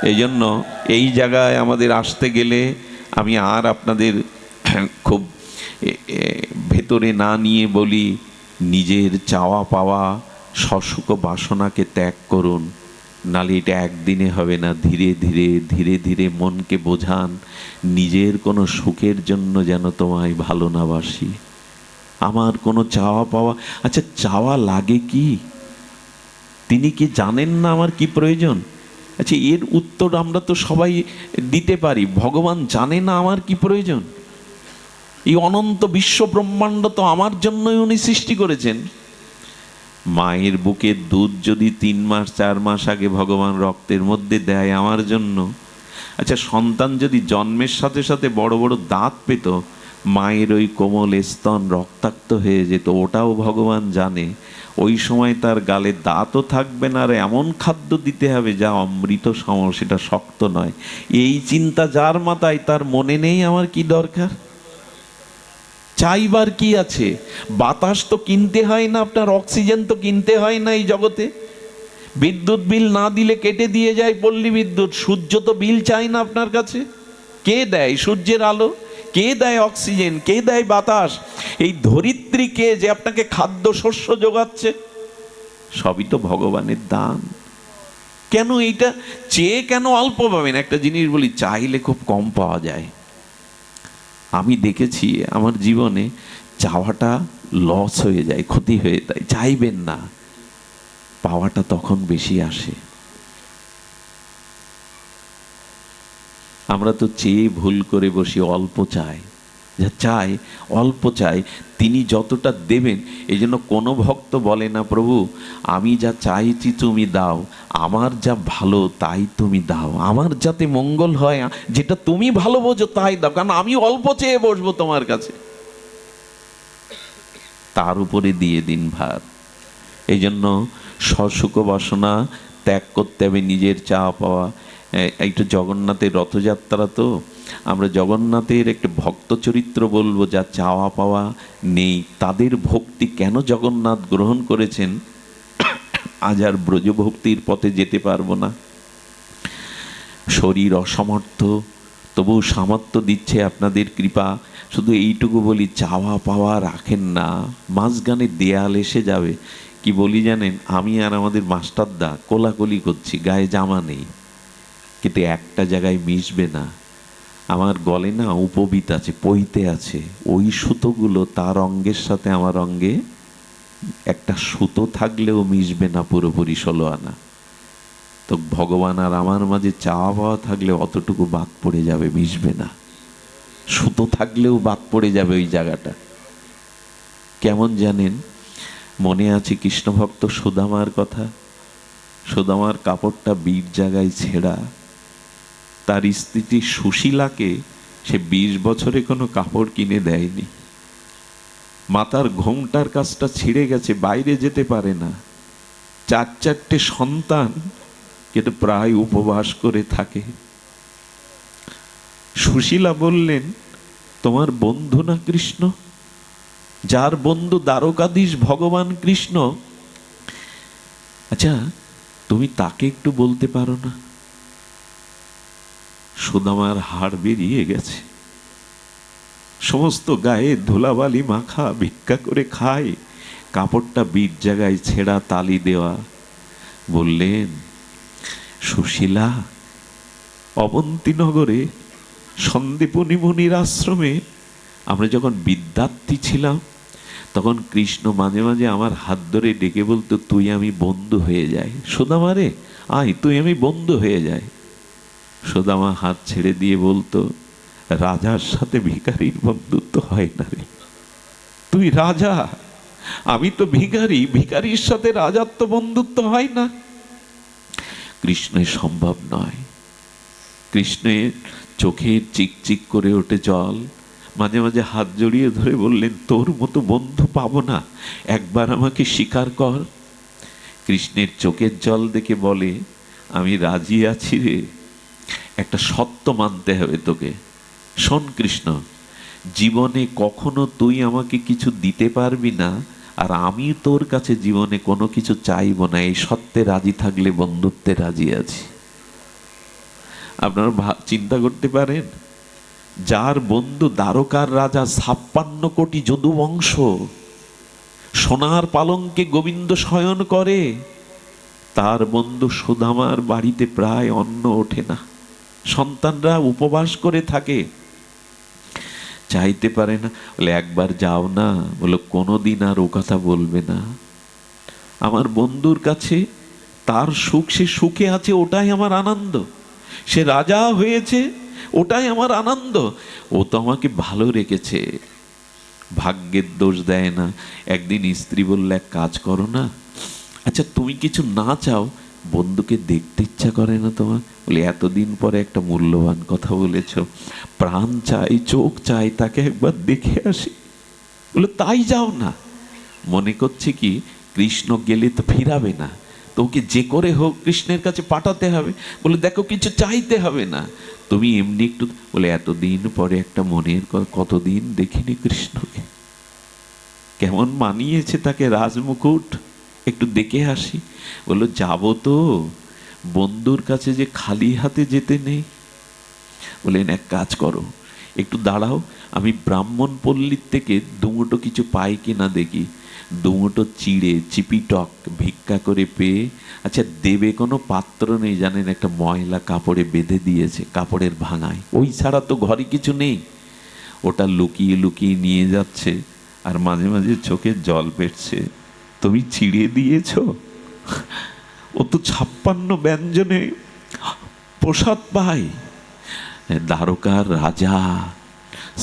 এই জন্য এই জায়গায় আমাদের আসতে গেলে আমি আর আপনাদের খুব ভেতরে না নিয়ে বলি, নিজের চাওয়া পাওয়া সসুখ বাসনাকে ত্যাগ করুন, নালে এটা একদিনে হবে না। ধীরে ধীরে ধীরে ধীরে মনকে বোঝান, নিজের কোনো সুখের জন্য যেন তোমায় ভালো না বাসি। আমার কোনো চাওয়া পাওয়া, আচ্ছা চাওয়া লাগে কি? তিনি কি জানেন না আমার কি প্রয়োজন? আচ্ছা, এর উত্তর আমরা তো সবাই দিতে পারি। ভগবান জানে না আমার কি প্রয়োজন? এই অনন্ত বিশ্ব ব্রহ্মাণ্ড তো আমার জন্যই উনি সৃষ্টি করেছেন। মায়ের বুকের দুধ যদি 3 মাস 4 মাস আগে ভগবান রক্তের মধ্যে দেয় আমার জন্য, আচ্ছা সন্তান যদি জন্মের সাথে সাথে বড় বড় দাঁত পেত, মায়ের ওই কোমল স্তন রক্তাক্ত হয়ে যেত, ওটাও ভগবান জানে। ওই সময় তার গালে দাঁতও থাকবে না, আর এমন খাদ্য দিতে হবে যা অমৃত সম, সেটা শক্ত নয়। এই চিন্তা যার মাথায়, তার মনে নেই আমার কি দরকার, চাইবার কি আছে? বাতাস তো কিনতে হয় না আপনার, অক্সিজেন তো কিনতে হয় না এই জগতে। বিদ্যুৎ বিল না দিলে কেটে দিয়ে যায় পল্লী বিদ্যুৎ। সূর্য তো বিল চাই না আপনার কাছে। কে দেয় সূর্যের আলো? কে দেয় অক্সিজেন? কে দেয় বাতাস? এই ধরিত্রীকে যে আপনাকে খাদ্য শস্য যোগাচ্ছে, সবই তো ভগবানের দান। কেন এইটা চেয়ে কেন অল্প পাবেন? একটা জিনিস বলি, চাইলে খুব কম পাওয়া যায়। আমি দেখেছি আমার জীবনে চাওয়াটা লস হয়ে যায়, ক্ষতি হয়ে যায়। চাইবেন না, পাওয়াটা তখন বেশি আসে। আমরা তো চেয়ে ভুল করে বসি, অল্প চাই। যা চায় অল্প চায়, তিনি যতটা দেবেন। এই জন্য কোনো ভক্ত বলে না প্রভু আমি যা চাইছি তুমি দাও, আমার যা ভালো তাই তুমি দাও, আমার যাতে মঙ্গল হয়, যেটা তুমি ভালো বোঝো তাই দাও, কারণ আমি অল্প চেয়ে বসবো তোমার কাছে। তার উপরে দিয়ে দিন ভার। এই জন্য সসুখ বাসনা ত্যাগ করতে হবে, নিজের চাওয়া পাওয়া। একটু জগন্নাথের রথযাত্রা, তো আমরা জগন্নাথের একটা ভক্ত চরিত্র বলবো, যা চাওয়া পাওয়া নেই, তাদের ভক্তি কেন জগন্নাথ গ্রহণ করেছেন। আজ আর ব্রজভক্তির পথে যেতে পারবো না, শরীর অসমর্থ, তবু সামর্থ্য দিচ্ছে আপনাদের কৃপা। শুধু এইটুকু বলি, চাওয়া পাওয়া রাখেন না, মাঝখানে দেয়াল এসে যাবে। কি বলি জানেন, আমি আর আমাদের মাস্টারদা কোলাকুলি করছি, গায়ে জামা নেই, কিন্তু একটা জায়গায় মিশবে না। আমার গলে না উপবিত আছে, পইতে আছে, ওই সুতোগুলো তার অঙ্গের সাথে আমার অঙ্গে একটা সুতো থাকলেও মিশবে না পুরোপুরি 16 আনা। তো ভগবান আর আমার মাঝে চাওয়া পাওয়া থাকলে অতটুকু বাদ পড়ে যাবে, মিশবে না। সুতো থাকলেও বাদ পড়ে যাবে ওই জায়গাটা। কেমন জানেন, মনে আছে কৃষ্ণ ভক্ত সুদামার কথা। সুদামার কাপড়টা বীর জায়গায় ছেঁড়া, তার স্ত্রী সুশীলাকে সে 20 বছরে কোনো কাপড় কিনে দেয়নি। মাতার ঘোমটার কাজটা ছিঁড়ে গেছে, বাইরে যেতে পারে না, 4 সন্তান, কিন্তু প্রায় উপবাস করে থাকে। সুশীলা বললেন, তোমার বন্ধু না কৃষ্ণ, যার বন্ধু দ্বারকাধীশ ভগবান কৃষ্ণ, আচ্ছা তুমি তাকে একটু বলতে পারো না? সুদামার হাড় বেরিয়ে গেছে, সমস্ত গায়ে ধুলাবালি মাখা, ভিক্ষা করে খায়, কাপড়টা বীর জায়গায় ছেঁড়া, তালি দেওয়া। বললেন, সুশীলা, অবন্তীনগরে সন্দীপনী মুনির আশ্রমে আমরা যখন বিদ্যার্থী ছিলাম, তখন কৃষ্ণ মাঝে মাঝে আমার হাত ধরে ডেকে বলতো, তুই আমি বন্ধু হয়ে যাই। সুদামা রে আয়, তুই আমি বন্ধু হয়ে যাই। সুদামা হাত ছেড়ে দিয়ে বলতো, রাজার সাথে ভিখারির বন্ধুত্ব হয় না রে, তুই রাজা, আমি তো ভিখারি, ভিখারির সাথে রাজার তো বন্ধুত্ব হয় না। কৃষ্ণের সম্ভব নয়। কৃষ্ণের চোখের চিকচিক করে ওঠে জল, মাঝে মাঝে হাত জড়িয়ে ধরে বললেন, তোর মতো বন্ধু পাবো না, একবার আমাকে স্বীকার কর। কৃষ্ণের চোখের জল দেখে বলে, আমি রাজি আছি রে, একটা সত্য মানতে হবে তোকে। শোন কৃষ্ণ, জীবনে কখনো তুই আমাকে কিছু দিতে পারবি না, আর আমি তোর কাছে জীবনে কোনো কিছু চাইব না, এই সত্যে রাজি থাকলে বন্ধুত্বে রাজি আছি। আপনারা চিন্তা করতে পারেন, যার বন্ধু দ্বারকার রাজা, 56 কোটি যদু বংশ, সোনার পালঙ্কে গোবিন্দ শয়ন করে, তার বন্ধু সুদামার বাড়িতে প্রায় অন্ন ওঠে না, সন্তানরা উপবাস করে থাকে, চাইতে পারে না। বলে, একবার যাও না। বলো, কোনোদিন আর ও কথা বলবে না। আমার বন্ধুর কাছে তার সুখ, সে সুখে আছে, ওটাই আমার আনন্দ। সে রাজা হয়েছে, ওটাই আমার আনন্দ। ও তো আমাকে ভালো রেখেছে, ভাগ্যের দোষ দেয় না। একদিন স্ত্রী বললে, এক কাজ করো না, আচ্ছা তুমি কিছু না চাও, বন্ধুকে দেখতে ইচ্ছা করে না তোমার? বলে, এতদিন পরে একটা মূল্যবান কথা বলেছ, প্রাণ চাই, চোখ চাই, তাকে একবার দেখে আসি। বলে, তাই যাও না। মনে করছে কি, কৃষ্ণ গেলে তো ফিরাবে না, তো ওকে যে করে হোক কৃষ্ণের কাছে পাঠাতে হবে। বলে, দেখো কিছু চাইতে হবে না, তুমি এমনি একটু। বলে, এতদিন পরে একটা মনের, কতদিন দেখিনি কৃষ্ণকে, কেমন মানিয়েছে তাকে রাজমুকুট, একটু দেখে আসি। বললো, যাবো তো, বন্ধুর কাছে যে খালি হাতে যেতে নেই। বলেন, এক কাজ করো, একটু দাঁড়াও, আমি ব্রাহ্মণ পল্লীর থেকে দুমুটো কিছু পাই কিনা দেখি। দুমুটো চিড়ে চিপিটক ভিক্ষা করে পেয়ে, আচ্ছা দেবে কোনো পাত্র নেই জানেন, একটা ময়লা কাপড়ে বেঁধে দিয়েছে, কাপড়ের ভাঙায়, ওই ছাড়া তো ঘরে কিছু নেই। ওটা লুকিয়ে লুকিয়ে নিয়ে যাচ্ছে, আর মাঝে মাঝে চোখে জল পেটছে। তুমি চিড়ে দিয়েছ? ও তো 56 ব্যঞ্জনে প্রসাদ পায়। দ্বারকার রাজা,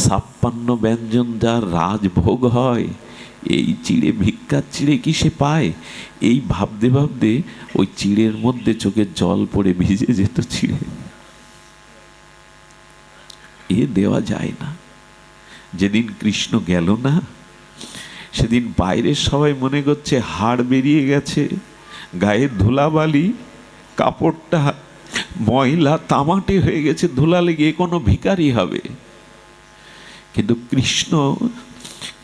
56 ব্যঞ্জন যার রাজভোগ হয়, এই চিড়ে, ভিক্ষার চিড়ে কি সে পায়? এই ভাবতে ভাবতে ওই চিড়ের মধ্যে চোখের জল পড়ে ভিজে যেত চিড়ে। এ দেওয়া যায় না। যেদিন কৃষ্ণ গেল না, সেদিন বাইরের সবাই মনে করছে হাড় বেরিয়ে গেছে, গায়ে ধুলাবালি, কাপড়টা ময়লা তামাটে হয়ে গেছে, ধুলা লেগে কোনো ভিখারি হবে। কিন্তু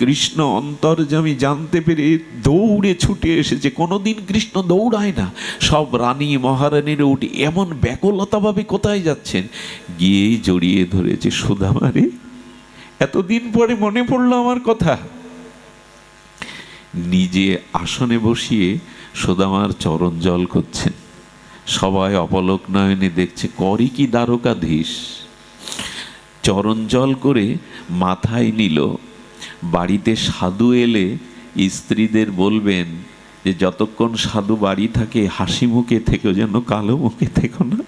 কৃষ্ণ অন্তর্যামী জানতে পেরে দৌড়ে ছুটে এসেছে। কোনোদিন কৃষ্ণ দৌড়ায় না, সব রানী মহারানীর উঠে এমন ব্যাকুলতা ভাবে কোথায় যাচ্ছেন, গিয়েই জড়িয়ে ধরেছে। সুদামারে, এতদিন পরে মনে পড়লো আমার কথা। নিজে আসনে বসিয়ে সুদামার চরণ জল করছেন। সবাই অপলক নয়নে দেখছে, করি কি দ্বারকাধীশ। চরণ জল করে মাথায় নিল। বাড়িতে সাধু এলে স্ত্রীদের বলবেন যে যতক্ষণ সাধু বাড়ি থাকে হাসি মুখে থেকো, যেন কালো মুখে থেকো না।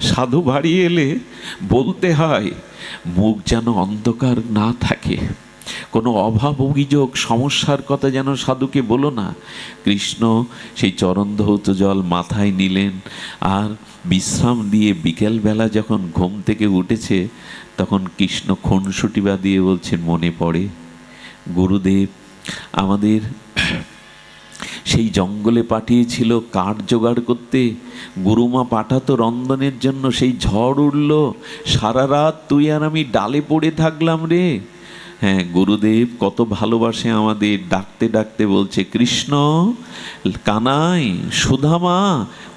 সাধু বাড়ি এলে বলতে হয় মুখ যেন অন্ধকার না থাকে, কোনো অভাব অভিযোগ সমস্যার কথা যেন সাধুকে বলো না। কৃষ্ণ সেই চরণ ধৌত জল মাথায় নিলেন, আর বিশ্রাম দিয়ে বিকেলবেলা যখন ঘুম থেকে উঠেছে, তখন কৃষ্ণ খুনসুটি বাঁধিয়ে বলছেন, মনে পড়ে গুরুদেব আমাদের সেই জঙ্গলে পাঠিয়েছিল কাঠ জোগাড় করতে, গুরুমা পাঠাতো রন্ধনের জন্য, সেই ঝড় উঠল, সারা রাত তুই আর আমি ডালে পড়ে থাকলাম রে। হ্যাঁ, গুরুদেব কত ভালোবাসে আমাদের, ডাকতে ডাকতে বলছে, কৃষ্ণ, কানাই, সুধামা।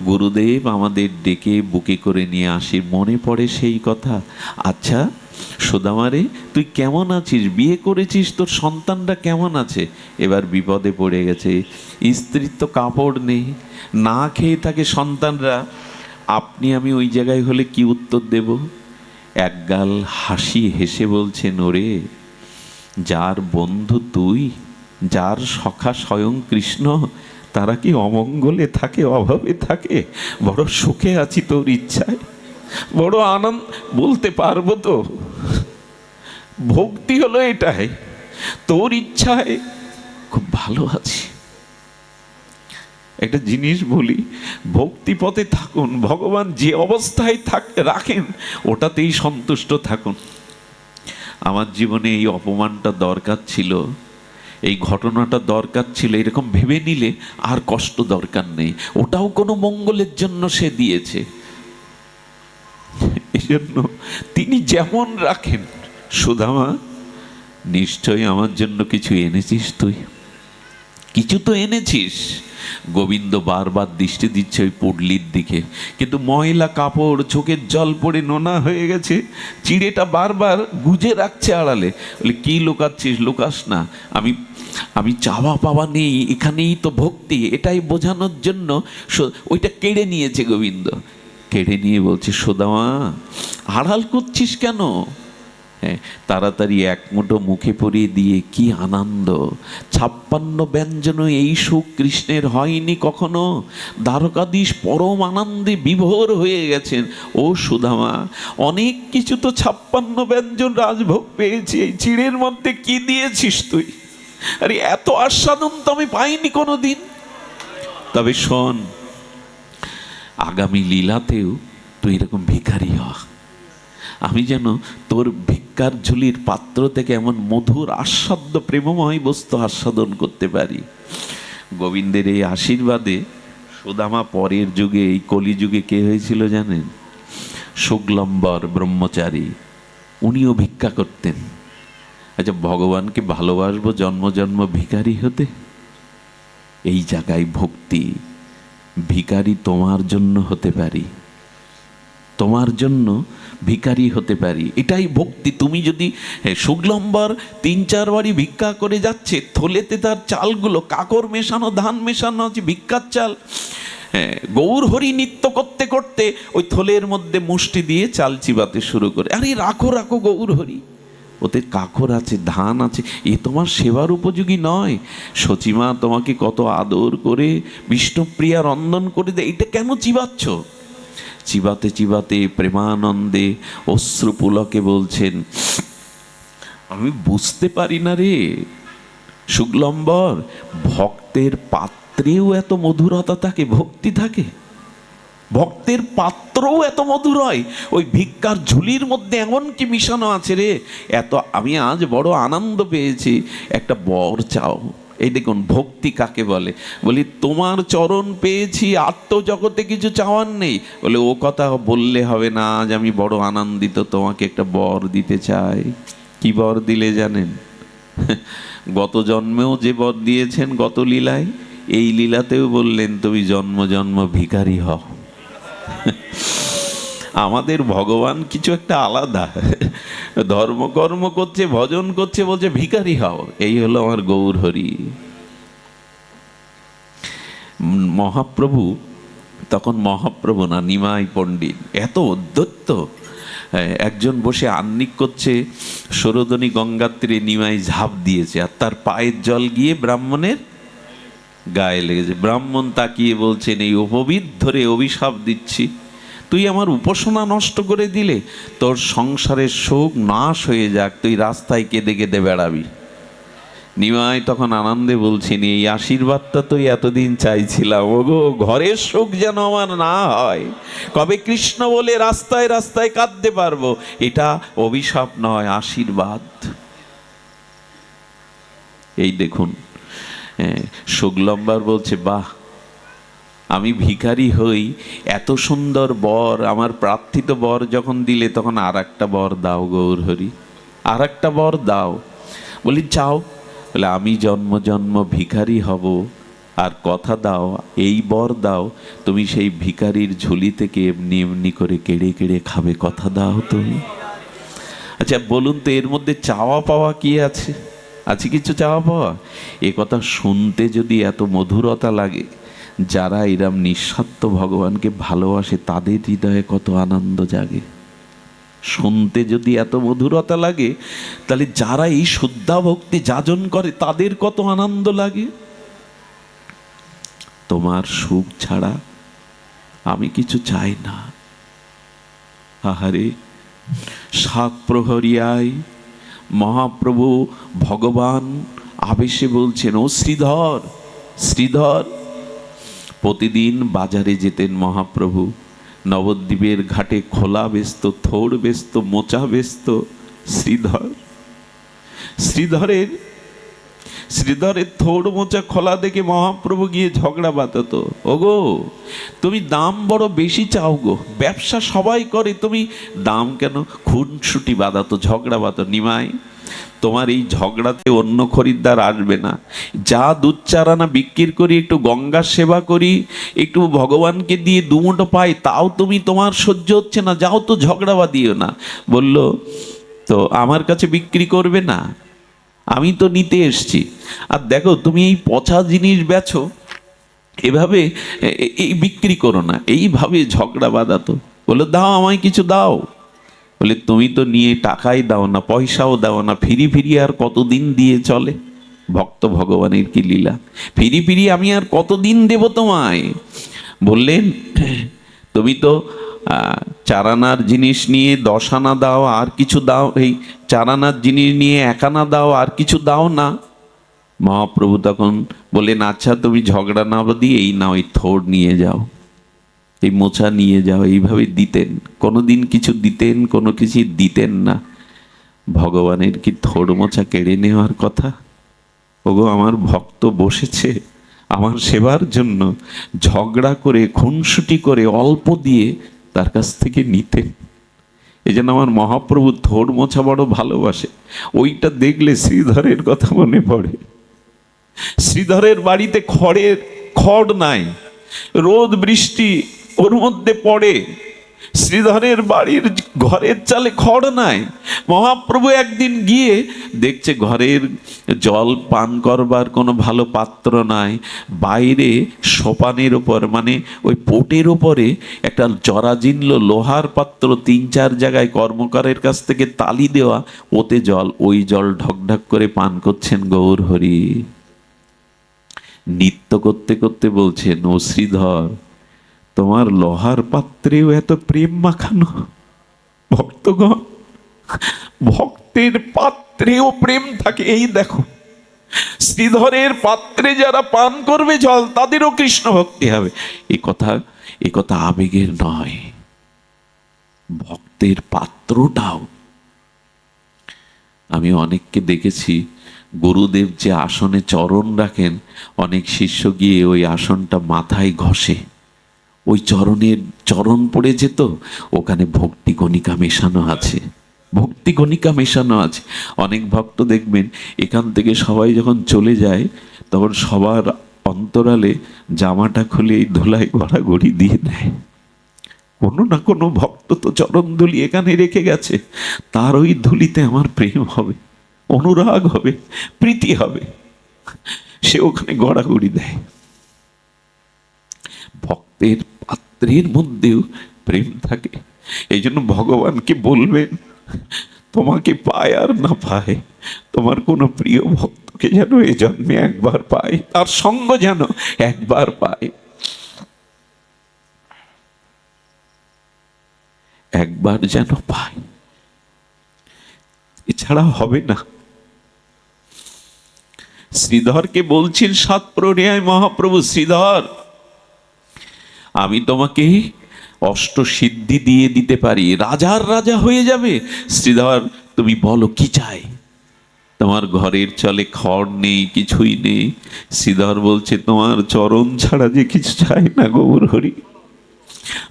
গুরুদেব আমাদের ডেকে বুকে করে নিয়ে আসি। মনে পড়ে সেই কথা। আচ্ছা সুদামারে, তুই কেমন আছিস? বিয়ে করেছিস, তোর সন্তানরা কেমন আছে? এবার বিপদে পড়ে গেছে, স্ত্রীর তো কাপড় নেই, না খেয়ে থাকে সন্তানরা। আপনি আমি ওই জায়গায় হলে কি উত্তর দেব? একগাল হাসি হেসে বলছেন, ওরে, যার বন্ধু তুই, যার সখা স্বয়ং কৃষ্ণ, তারা কি অমঙ্গলে থাকে, অভাবে থাকে? বড় সুখে আছি তোর ইচ্ছায়, বড় আনন্দ, বলতে পারবো তো। ভক্তি হলো এটাই, তোর ইচ্ছায় খুব ভালো আছি। একটা জিনিস বলি, ভক্তি পথে থাকুন, ভগবান যে অবস্থায় রাখেন ওটাতেই সন্তুষ্ট থাকুন। আমার জীবনে এই অপমানটা দরকার ছিল, এই ঘটনাটা দরকার ছিল, এরকম ভেবে নিলে আর কষ্ট দরকার নেই। ওটাও কোনো মঙ্গলের জন্য সে দিয়েছে। এই জন্য তিনি যেমন রাখেন। সুদামা, নিশ্চয়ই আমার জন্য কিছু এনেছিস তুই, কিছু তো এনেছিস। গোবিন্দ বারবার দৃষ্টি দিচ্ছে ওই পুডলির দিকে, কিন্তু ময়লা কাপড়, চোখের জল পড়ে নোনা হয়ে গেছে, চিড়েটা বারবার গুজে রাখছে আড়ালে। বলে, কি লুকাচ্ছিস? লুকাস না, আমি চাওয়া পাওয়া নেই, এখানেই তো ভক্তি, এটাই বোঝানোর জন্য ওইটা কেড়ে নিয়েছে গোবিন্দ। কেড়ে নিয়ে বলছে, সুদামা আড়াল করছিস কেন? হ্যাঁ, তাড়াতাড়ি এক মুঠো মুখে পরিয়ে দিয়ে, কি আনন্দ! 56 ব্যঞ্জন এই সুখ কৃষ্ণের হয়নি কখনো। দ্বারকাধীশ পরম আনন্দে বিভোর হয়ে গেছেন। ও সুদামা, অনেক কিছু তো 56 ব্যঞ্জন রাজভোগ পেয়েছি, এই চিড়ের মধ্যে কি দিয়েছিস তুই? আরে এত আস্বাদন তো আমি পাইনি কোনোদিন। তবে শোন, আগামী লীলাতেও তুই এরকম ভিখারি হ, আমি যেন তোর ভিক্ষার ঝুলির পাত্র থেকে এমন মধুর আস্বাদ্য প্রেমময় বস্তু আস্বাদন করতে পারি। গোবিন্দের এই আশীর্বাদে সুদামা পরের যুগে, এই কলিযুগে কে হয়েছিল জানেন? শুক্লম্বর ব্রহ্মচারী, উনিও ভিক্ষা করতেন। আচ্ছা, ভগবানকে ভালোবাসবো জন্ম জন্ম ভিখারি হতে? এই জায়গায় ভক্তি। ভিখারি তোমার জন্য হতে পারি, তোমার জন্য ভিখারি হতে পারি, এটাই ভক্তি। তুমি যদি শুক্লম্বর 3-4 বারই ভিক্ষা করে যাচ্ছে, থলেতে তার চালগুলো কাকর মেশানো, ধান মেশানো আছে, ভিক্ষার চাল। গৌর হরি নৃত্য করতে করতে ওই থলের মধ্যে মুষ্টি দিয়ে চাল চিবাতে শুরু করে। আরে রাখো রাখো গৌর হরি, ওতে কাকর আছে, ধান আছে, এ তোমার সেবার উপযোগী নয়। সচিমা তোমাকে কত আদর করে বিষ্ণুপ্রিয়া রন্ধন করে দেয়, এটা কেন চিবাচ্ছ? চিবাতে চিবাতে প্রেমানন্দে অশ্রুপুলকে বলছেন, আমি বুঝতে পারি না রে শুক্লম্বর, ভক্তের পাত্রেও এত মধুরতা থাকে, ভক্তি থাকে, ভক্তের পাত্রও এত মধুর হয়, ওই ভিক্ষার ঝুলির মধ্যে এমন কি মিশানো আছে রে। এত আমি আজ বড় আনন্দ পেয়েছি, একটা বর চাও। এই দেখুন ভক্তি কাকে বলে। বলি তোমার চরণ পেয়েছি, আর তো জগতে কিছু চাওয়ার নেই। বলে ও কথা বললে হবে না, আজ আমি বড় আনন্দিত, তোমাকে একটা বর দিতে চাই। কি বর দিলে জানেন? গত জন্মেও যে বর দিয়েছেন গত লীলায়, এই লীলাতেও বললেন তুমি জন্ম জন্ম ভিখারি হও। আমাদের ভগবান কিছু একটা আলাদা, ধর্মকর্ম করছে, ভজন করছে, বলছে ভিখারি হও। এই হলো আমার গৌর হরি। মহাপ্রভু তখন মহাপ্রভু না, নিমাই পণ্ডিত, এত উদ্যত্ত। একজন বসে আহ্নিক করছে, সরোদনী গঙ্গার তীরে নিমাই ঝাঁপ দিয়েছে, আর তার পায়ের জল গিয়ে ব্রাহ্মণের গায়ে লেগেছে। ব্রাহ্মণ তাকিয়ে বলছেন, এই অপবিদ ধরে অভিশাপ দিচ্ছি, তুই আমার উপাসনা নষ্ট করে দিলে, তোর সংসারের শোক নাশ হয়ে যাক, তুই রাস্তায় কেঁদে কেঁদে বেড়াবি। নিমাই তখন আনন্দে বলছেন, এই আশীর্বাদটা তো এতদিন চাইছিলাম, ওগো ঘরের শোক যেন আমার না হয়, কবে কৃষ্ণ বলে রাস্তায় রাস্তায় কাঁদতে পারবো। এটা অভিশাপ নয়, আশীর্বাদ। এই দেখুন শুক্লম্বর বলছে, বাহ, আমি ভিখারি হই, এত সুন্দর বর, আমার প্রার্থিত বর যখন দিলে, তখন আর একটা বর দাও গৌর হরি, আর একটা বর দাও। বলি চাও। বলে আমি জন্ম জন্ম ভিখারি হব, আর কথা দাও, এই বর দাও, তুমি সেই ভিখারির ঝুলি থেকে এমনি এমনি করে কেড়ে কেড়ে খাবে, কথা দাও তুমি। আচ্ছা বলুন তো, এর মধ্যে চাওয়া পাওয়া কি আছে? আছে কিছু চাওয়া পাওয়া? এ কথা শুনতে যদি এত মধুরতা লাগে, যারা এরম নিঃস্বার্থ ভগবানকে ভালোবাসে তাদের হৃদয়ে কত আনন্দ জাগে। শুনতে যদি এত মধুরতা লাগে, তাহলে যারা এই শুদ্ধা ভক্তি যাজন করে তাদের কত আনন্দ লাগে। তোমার সুখ ছাড়া আমি কিছু চাই না। আহারে, সাত প্রহরিয়ায় মহাপ্রভু ভগবান আবেশে বলছেন, ও শ্রীধর, শ্রীধর। প্রতিদিন বাজারে যেতেন মহাপ্রভু, নবদ্বীপের ঘাটে খোলা বেচত, থোড় বেচত, মোচা বেচত। শ্রীধর, শ্রীধরের থোড় মোচা খোলা দেখে মহাপ্রভু গিয়ে ঝগড়া বাঁধাতো, ওগো তুমি দাম বড় বেশি চাও গো, ব্যবসা সবাই করে, তুমি দাম কেন? খুনসুটি বাঁধাতো, ঝগড়া বাঁধাতো। নিমাই, তোমার এই ঝগড়াতে অন্য খরিদ্দার আসবে না, যা দুধ চারানা বিক্রি করি, একটু গঙ্গার সেবা করি, একটু ভগবানকে দিয়ে দুমুটো পাই, তাও তুমি, তোমার সহ্য হচ্ছে না, যাও তো ঝগড়া বাঁধিও না। বলল, তো আমার কাছে বিক্রি করবে না? আমি তো নিতে এসছি। আর দেখো তুমি এই পচা জিনিস বেচো, এভাবে এই বিক্রি করো না। এইভাবে ঝগড়া বাঁধাতো। বললো, দাও আমায় কিছু দাও। বলে, তুমি তো নিয়ে টাকাই দাও না, পয়সাও দাও না, ফিরি ফিরি আর কতদিন দিয়ে চলে? ভক্ত ভগবানের কি লীলা! ফিরি ফিরি আমি আর কতদিন দেব তোমায়? বললেন, তুমি তো চারানার জিনিস নিয়ে 10 আনা দাও, আর কিছু দাও, এই চারানার জিনিস নিয়ে 1 আনা দাও, আর কিছু দাও না। মহাপ্রভু তখন বললেন, আচ্ছা তুমি ঝগড়া না দিয়ে এই নাও, এই থোড় নিয়ে যাও, এই মোচা নিয়ে যাও। এইভাবে দিতেন। কোনোদিন কিছু দিতেন, কোনো কিছু দিতেন না। ভগবানের কি থোড় মোচা কেড়ে নেওয়ার কথা? ওগো আমার ভক্ত বসেছে আমার সেবার জন্য, ঝগড়া করে খুনসুটি করে অল্প দিয়ে তার কাছ থেকে নিতেন। এই জন্য আমার মহাপ্রভু থোড় মোছা বড় ভালোবাসে। ওইটা দেখলে শ্রীধরের কথা মনে পড়ে। শ্রীধরের বাড়িতে খড় নাই, রোদ বৃষ্টি ওর মধ্যে পড়ে, শ্রীধরের বাড়ির ঘরের চালে খড় নাই। মহাপ্রভু একদিন গিয়ে দেখছে ঘরের জল পান করবার কোনো ভালো পাত্র নাই, বাইরে সোপানের ওপর, মানে ওই পোটের ওপরে একটা জরাজীর্ণ লোহার পাত্র 3-4 জায়গায় কর্মকারের কাছ থেকে তালি দেওয়া, ওতে জল, ওই জল ঢকঢক করে পান করছেন গৌর হরি। নৃত্য করতে করতে বলছেন, ও শ্রীধর, তোমার লোহার পাত্রেও এত প্রেম মাখানো। ভক্তগণ, ভক্তের পাত্রেও প্রেম থাকে। এই দেখো, শ্রীধরের পাত্রে যারা পান করবে জল, তাদেরও কৃষ্ণ ভক্তি হবে। এ কথা আবেগের নয়, ভক্তের পাত্রটাও। আমি অনেককে দেখেছি, গুরুদেব যে আসনে চরণ রাখেন, অনেক শিষ্য গিয়ে ওই আসনটা মাথায় ঘষে। ওই চরণ পড়ে যেত, ওখানে ভক্তি কণিকা মেশানো আছে, ভক্তি কণিকা মেশানো আছে। অনেক ভক্ত দেখবেন, এখান থেকে সবাই যখন চলে যায়, তখন সবার অন্তরালে জামাটা খুলে এই ধুলাই গড়াগড়ি দিয়ে দেয়। কোনো না কোনো ভক্ত তো চরণ ধুলি এখানে রেখে গেছে, তার ওই ধুলিতে আমার প্রেম হবে, অনুরাগ হবে, প্রীতি হবে, সে ওখানে গড়াগড়ি দেয়। ভক্তের পাত্রের মধ্যেও প্রেম থাকে। এই জন্য ভগবানকে বলবেন, তোমাকে পায় আর না পায়, তোমার কোনো প্রিয় ভক্তকে যেন এ জন্মে একবার পায়, তার সঙ্গ যেন একবার পায়, একবার যেন পায়, এছাড়া হবে না। শ্রীধরকে বলছেন সাত প্রণয় মহাপ্রভু, শ্রীধর, আমি তোমাকে অষ্ট সিদ্ধি দিয়ে দিতে পারি, রাজার রাজা হয়ে যাবে। শ্রীধর, তুমি বলো কি চাই? তোমার ঘরের চলে খড় নেই, কিছুই নেই। শ্রীধর বলছে, তোমার চরণ ছাড়া যে কিছু চাই না গৌর হরি,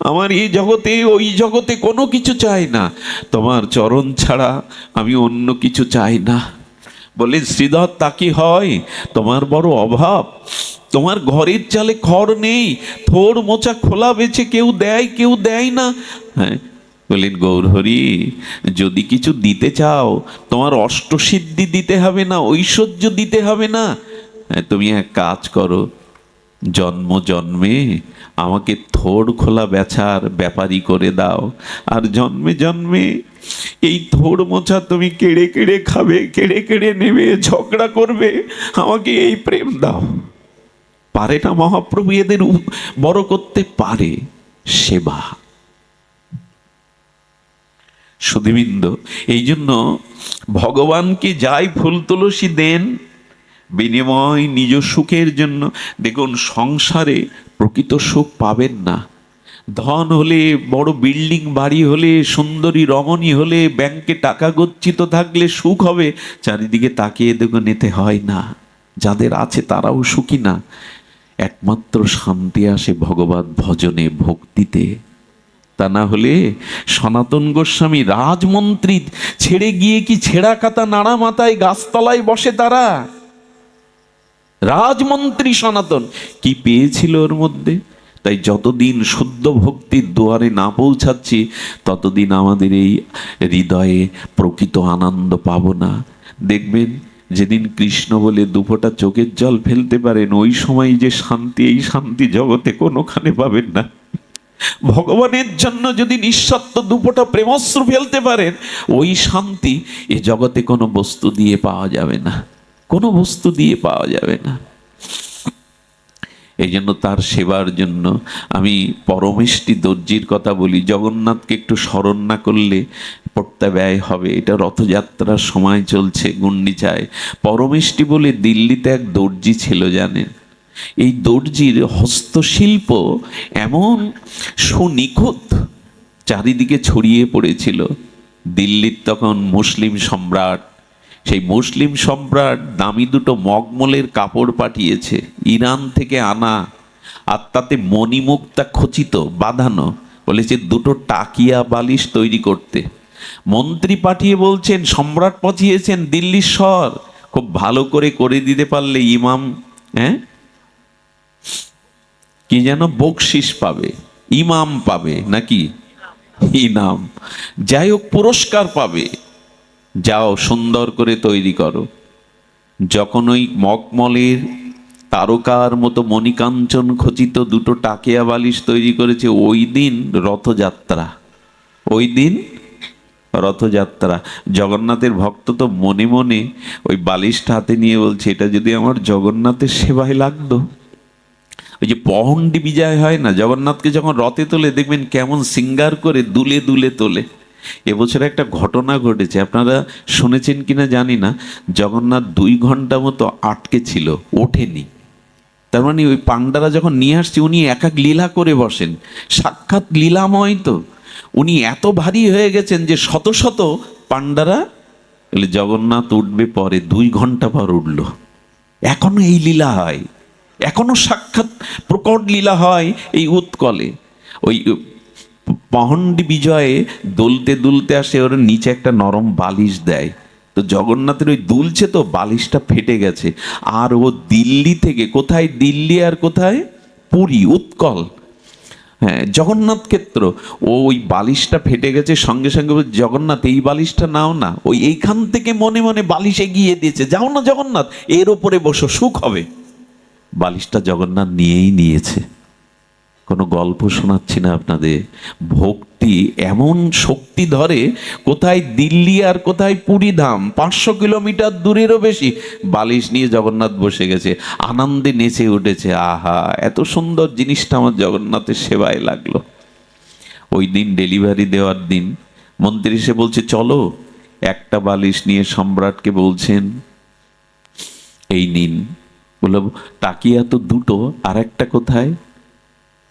আমার এই জগতে ওই জগতে কোনো কিছু চাই না, তোমার চরণ ছাড়া আমি অন্য কিছু চাই না। বলে, শ্রীধর তা কি হয়? তোমার বড় অভাব, তোমার ঘরের চালে খড় নেই, থোড় মোচা খোলা বেছে কেউ দেয়, কেউ দেয় না। হ্যাঁ, বললেন, গৌরহরি, যদি কিছু দিতে চাও, তোমার অষ্টসিদ্ধি দিতে হবে না, ঐশ্বর্য দিতে হবে না। তুমি এক কাজ করো, জন্ম জন্মে আমাকে থোড় খোলা বেচার ব্যাপারী করে দাও, আর জন্মে জন্মে এই থোড় মোছা তুমি কেড়ে কেড়ে খাবে, কেড়ে কেড়ে নেবে, ঝগড়া করবে, আমাকে এই প্রেম দাও। পারে না মহাপ্রভু এদের বড় করতে? পারে। সেবা। সুধীবৃন্দ, এই জন্য ভগবানকে যাই ফুল তুলসী দেন, বিনিময় নিজ সুখের জন্য। দেখুন, সংসারে প্রকৃত সুখ পাবেন না। ধন হলে, বড় বিল্ডিং বাড়ি হলে, সুন্দরী রমণী হলে, ব্যাংকে টাকা গচ্ছিত থাকলে সুখ হবে, চারিদিকে তাকিয়ে দেখুন এতে হয় না। যাদের আছে তারাও সুখী না। একমাত্র শান্তি আসে ভগবত ভজনে, ভক্তিতে। তা না হলে সনাতন গোস্বামী রাজমন্ত্রী ছেড়ে গিয়ে কি ছেঁড়া কাতা নাড়া মাথায় গাছতলায় বসে তারা? রাজমন্ত্রী সনাতন কি পেয়েছিল ওর মধ্যে? তাই যতদিন শুদ্ধ ভক্তির দুয়ারে না পৌঁছাচ্ছি, ততদিন আমাদের এই হৃদয়ে প্রকৃত আনন্দ পাব না। দেখবেন, যেদিন কৃষ্ণ বলে দুফোঁটা চোখের জল ফেলতে পারেন, ওই সময় যে শান্তি, এই শান্তি জগতে কোনোখানে পাবেন না। ভগবানের জন্য যদি নিঃস্বার্থ দুফোঁটা প্রেমশ্রু ফেলতে পারেন, ওই শান্তি এ জগতে কোনো বস্তু দিয়ে পাওয়া যাবে না, কোনো বস্তু দিয়ে পাওয়া যাবে না। এই জন্য তার সেবার জন্য আমি পরমেষ্টি দর্জির কথা বলি। জগন্নাথকে একটু স্মরণ না করলে পড়তে ব্যয় হবে। এটা রথযাত্রার সময় চলছে, গুন্ডিচায়। পরমেষ্টি বলে দিল্লিতে এক দর্জি ছিল, জানেন? এই দর্জির হস্তশিল্প এমন সুনিখুঁত, চারিদিকে ছড়িয়ে পড়েছিল। দিল্লির তখন মুসলিম সম্রাট, সেই মুসলিম সম্রাট দামি দুটো মগমলের কাপড় পাঠিয়েছে, ইরান থেকে আনা, আর তাতে মণিমুক্তা খচিত বাঁধানো, বলেছে দুটো টাকিয়া বালিশ তৈরি করতে। মন্ত্রী পাঠিয়ে বলছেন, সম্রাট পাঠিয়েছেন দিল্লির শহর, খুব ভালো করে দিতে পারলে ইমাম, কি যেন বকশিস পাবে, ইমাম পাবে নাকি ইনাম, যাই হোক পুরস্কার পাবে। যাও সুন্দর করে তৈরি করো। যখন ওই মকমলের তারকার মতো মণিকাঞ্চন খচিত দুটো টাকিয়া বালিশ তৈরি করেছে, ওই দিন রথযাত্রা, ওই দিন রথযাত্রা। জগন্নাথের ভক্ত তো মনে মনে ওই বালিশটা হাতে নিয়ে বলছে, এটা যদি আমার জগন্নাথের সেবায় লাগতো, ওই যে পহণ্ডি বিজয় হয় না, জগন্নাথকে যখন রথে তোলে দেখবেন কেমন সিঙ্গার করে দুলে দুলে তোলে। এবছর একটা ঘটনা ঘটেছে, আপনারা শুনেছেন কিনা জানি না, জগন্নাথ 2 ঘন্টা মতো আটকে ছিল, ওঠেনি। তার মানে ওই পাণ্ডারা যখন নিয়ে আসছে উনি এক এক লীলা করে বসেন, সাক্ষাৎ লীলাময়। তো উনি এত ভারী হয়ে গেছেন যে শত শত পাণ্ডারা বলে জগন্নাথ উঠবে পরে, 2 ঘন্টা পর উঠলো। এখনো এই লীলা হয়, এখনো সাক্ষাৎ প্রকট লীলা হয় এই উৎকলে। ওই পহণ্ডি বিজয়ে দুলতে দুলতে আসে, ওর নিচে একটা নরম বালিশ দেয়। তো জগন্নাথের ওই দুলছে তো বালিশটা ফেটে গেছে। আর ও দিল্লি থেকে, কোথায় দিল্লি আর কোথায় পুরী, উৎকল, হ্যাঁ জগন্নাথ ক্ষেত্র, ও ওই বালিশটা ফেটে গেছে, সঙ্গে সঙ্গে বলছে জগন্নাথ এই বালিশটা নাও না। ওই এইখান থেকে মনে মনে বালিশ এগিয়ে দিয়েছে, যাও না জগন্নাথ এর ওপরে বসো, সুখ হবে। বালিশটা জগন্নাথ নিয়েই নিয়েছে। কোনো গল্প শোনাচ্ছি না আপনাদের, ভক্তি এমন শক্তি ধরে, কোথায় দিল্লি আর কোথায় পুরী ধাম, 500 কিলোমিটার দূরেরও বেশি, বালিশ নিয়ে জগন্নাথ বসে গেছে, আনন্দে নেচে উঠেছে। আহা, এত সুন্দর জিনিসটা আমার জগন্নাথের সেবায় লাগলো। ওই দিন ডেলিভারি দেওয়ার দিন মন্ত্রী এসে বলছে চলো, একটা বালিশ নিয়ে সম্রাটকে বলছেন এই নিন। বলল টাকিয়া তো দুটো, আর একটা কোথায়?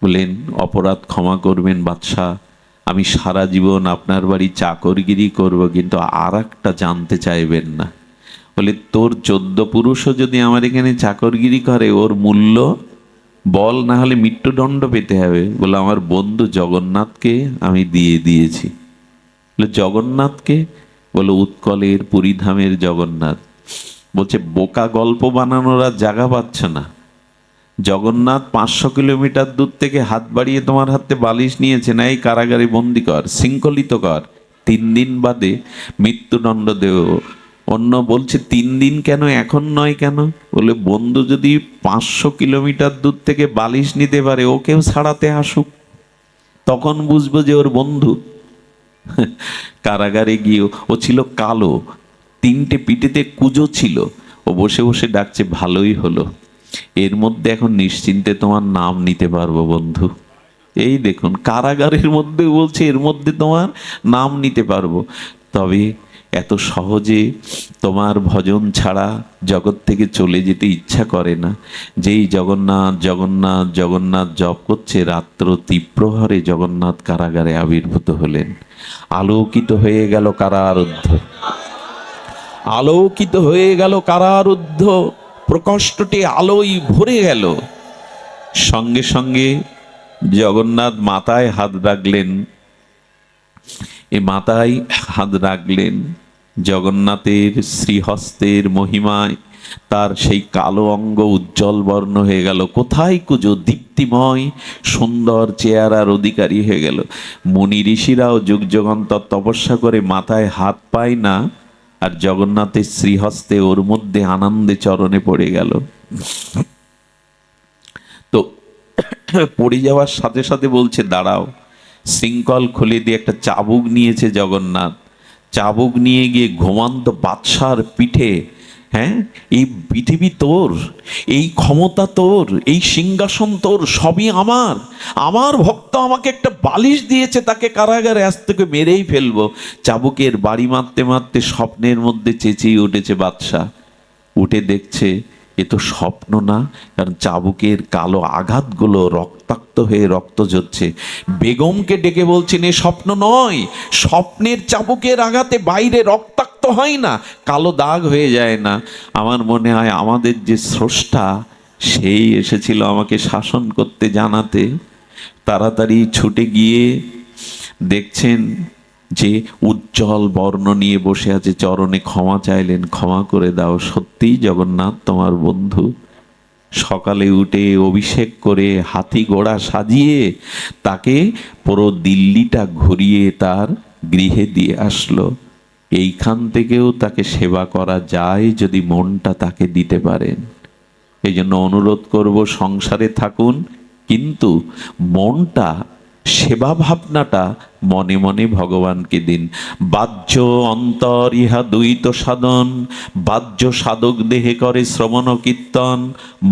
বললেন অপরাধ ক্ষমা করবেন বাদশাহ, আমি সারা জীবন আপনার বাড়ি চাকরগিরি করব, কিন্তু আর একটা জানতে চাইবেন না। বলে তোর 14 পুরুষও যদি আমার এখানে চাকরগিরি করে ওর মূল্য বল, না হলে মৃত্যুদণ্ড পেতে হবে। বলে আমার বন্ধু জগন্নাথকে আমি দিয়ে দিয়েছি। বলে জগন্নাথকে? বলে উৎকলের পুরীধামের জগন্নাথ। বলছে বোকা, গল্প বানানোর আর জায়গা পাচ্ছ না। জগন্নাথ 500 কিলোমিটার দূর থেকে হাত বাড়িয়ে তোমার হাতে বালিশ নিয়েছে, না এই কারাগারে বন্দি কর, শৃঙ্খলিত কর, 3 দিন বাদে মৃত্যুদণ্ড দেও। অন্য বলছে 3 দিন কেন, এখন নয় কেন? বলে বন্ধু যদি 500 কিলোমিটার দূর থেকে বালিশ নিতে পারে, ওকেও ছাড়াতে আসুক, তখন বুঝবো যে ওর বন্ধু। কারাগারে গিয়ে ও ছিল কালো, 3টে পিঠেতে কুজো ছিল, ও বসে বসে ডাকছে ভালোই হলো, এর মধ্যে এখন নিশ্চিন্তে তোমার নাম নিতে পারবো বন্ধু। এই দেখুন কারাগারের মধ্যে বলছে এর মধ্যে তোমার নাম নিতে পারবো। তবে এত সহজে তোমার ভজন ছাড়া জগৎ থেকে চলে যেতে ইচ্ছা করে না। যেই জগন্নাথ জগন্নাথ জগন্নাথ জপ করছে, রাত্র তীব্রহারে জগন্নাথ কারাগারে আবির্ভূত হলেন। আলোকিত হয়ে গেল কারারুদ্ধ, আলোকিত হয়ে গেল কারারুদ্ধ, প্রকোষ্ঠটি আলোয় ভরে গেল। সঙ্গে সঙ্গে জগন্নাথ মাথায় হাত রাখলেন, এ মাথায় হাত রাখলেন, জগন্নাথের শ্রীহস্তের মহিমায় তার সেই কালো অঙ্গ উজ্জ্বল বর্ণ হয়ে গেল। কোথায় কুজো, দীপ্তিময় সুন্দর চেহারার অধিকারী হয়ে গেল। মুনি ঋষিরাও যুগ যুগান্তর তপস্যা করে মাথায় হাত পায় না, আর জগন্নাথের শ্রীহস্তে ওর মধ্যে আনন্দে চরণে পড়ে গেল। তো পড়ে যাওয়ার সাথে সাথে বলছে দাঁড়াও, শৃঙ্খল খুলে দিয়ে একটা চাবুক নিয়েছে জগন্নাথ, চাবুক নিয়ে গিয়ে ঘুমন্ত বাদশার পিঠে, হ্যাঁ এই পৃথিবী তোর, এই ক্ষমতা তোর, এই সিংহাসন তোর, সবই আমার, আমার ভক্ত আমাকে একটা বালিশ দিয়েছে, তাকে কারাগারে আজ থেকে মেরেই ফেলবো। চাবুকের বাড়ি মারতে মারতে স্বপ্নের মধ্যে চেঁচিয়ে উঠেছে বাদশাহ। উঠে দেখছে এ তো স্বপ্ন না, কারণ চাবুকের কালো আঘাতগুলো রক্তাক্ত হয়ে রক্ত ঝরছে। বেগমকে ডেকে বলছেন এ স্বপ্ন নয়, স্বপ্নের চাবুকের আঘাতে বাইরে রক্তাক্ত হয় না, কালো দাগ হয়ে যায় না। আমার মনে হয় আমাদের যে স্রষ্টা সেই এসেছিল আমাকে শাসন করতে, জানাতে। তাড়াতাড়ি ছুটে গিয়ে দেখছেন যে উজ্জ্বল বর্ণ নিয়ে বসে আছে, চরণে ক্ষমা চাইলেন, ক্ষমা করে দাও, সত্যিই জগন্নাথ তোমার বন্ধু। সকালে উঠে অভিষেক করে হাতি ঘোড়া সাজিয়ে তাকে পুরো দিল্লিটা ঘুরিয়ে তার গৃহে দিয়ে আসলো। এইখান থেকেও তাকে সেবা করা যায় যদি মনটা তাকে দিতে পারেন। এই জন্য অনুরোধ করব সংসারে থাকুন, কিন্তু মনটা সেবা ভাবনাটা মনে মনে ভগবানকে দিন। বাহ্য অন্তর ইহা দ্বৈত সাধন, বাহ্য সাধক দেহে করে শ্রবণ কীর্তন,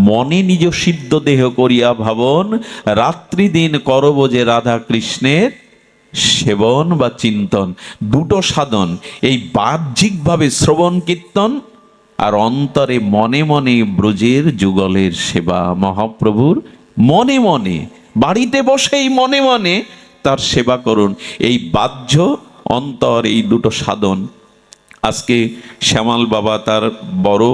মনে নিজ সিদ্ধ দেহ করিয়া ভাবন, রাত্রি দিন করব যে রাধা কৃষ্ণের সেবন বা চিন্তন। দুটো সাধন, এই বাহ্যিকভাবে শ্রবণ কীর্তন আর অন্তরে মনে মনে ব্রজের যুগলের সেবা। মহাপ্রভুর মনে মনে, বাড়িতে বসেই মনে মনে তার সেবা করুন। এই বাহ্য অন্তর, এই দুটো সাধন। আজকে শ্যামল বাবা তার বড়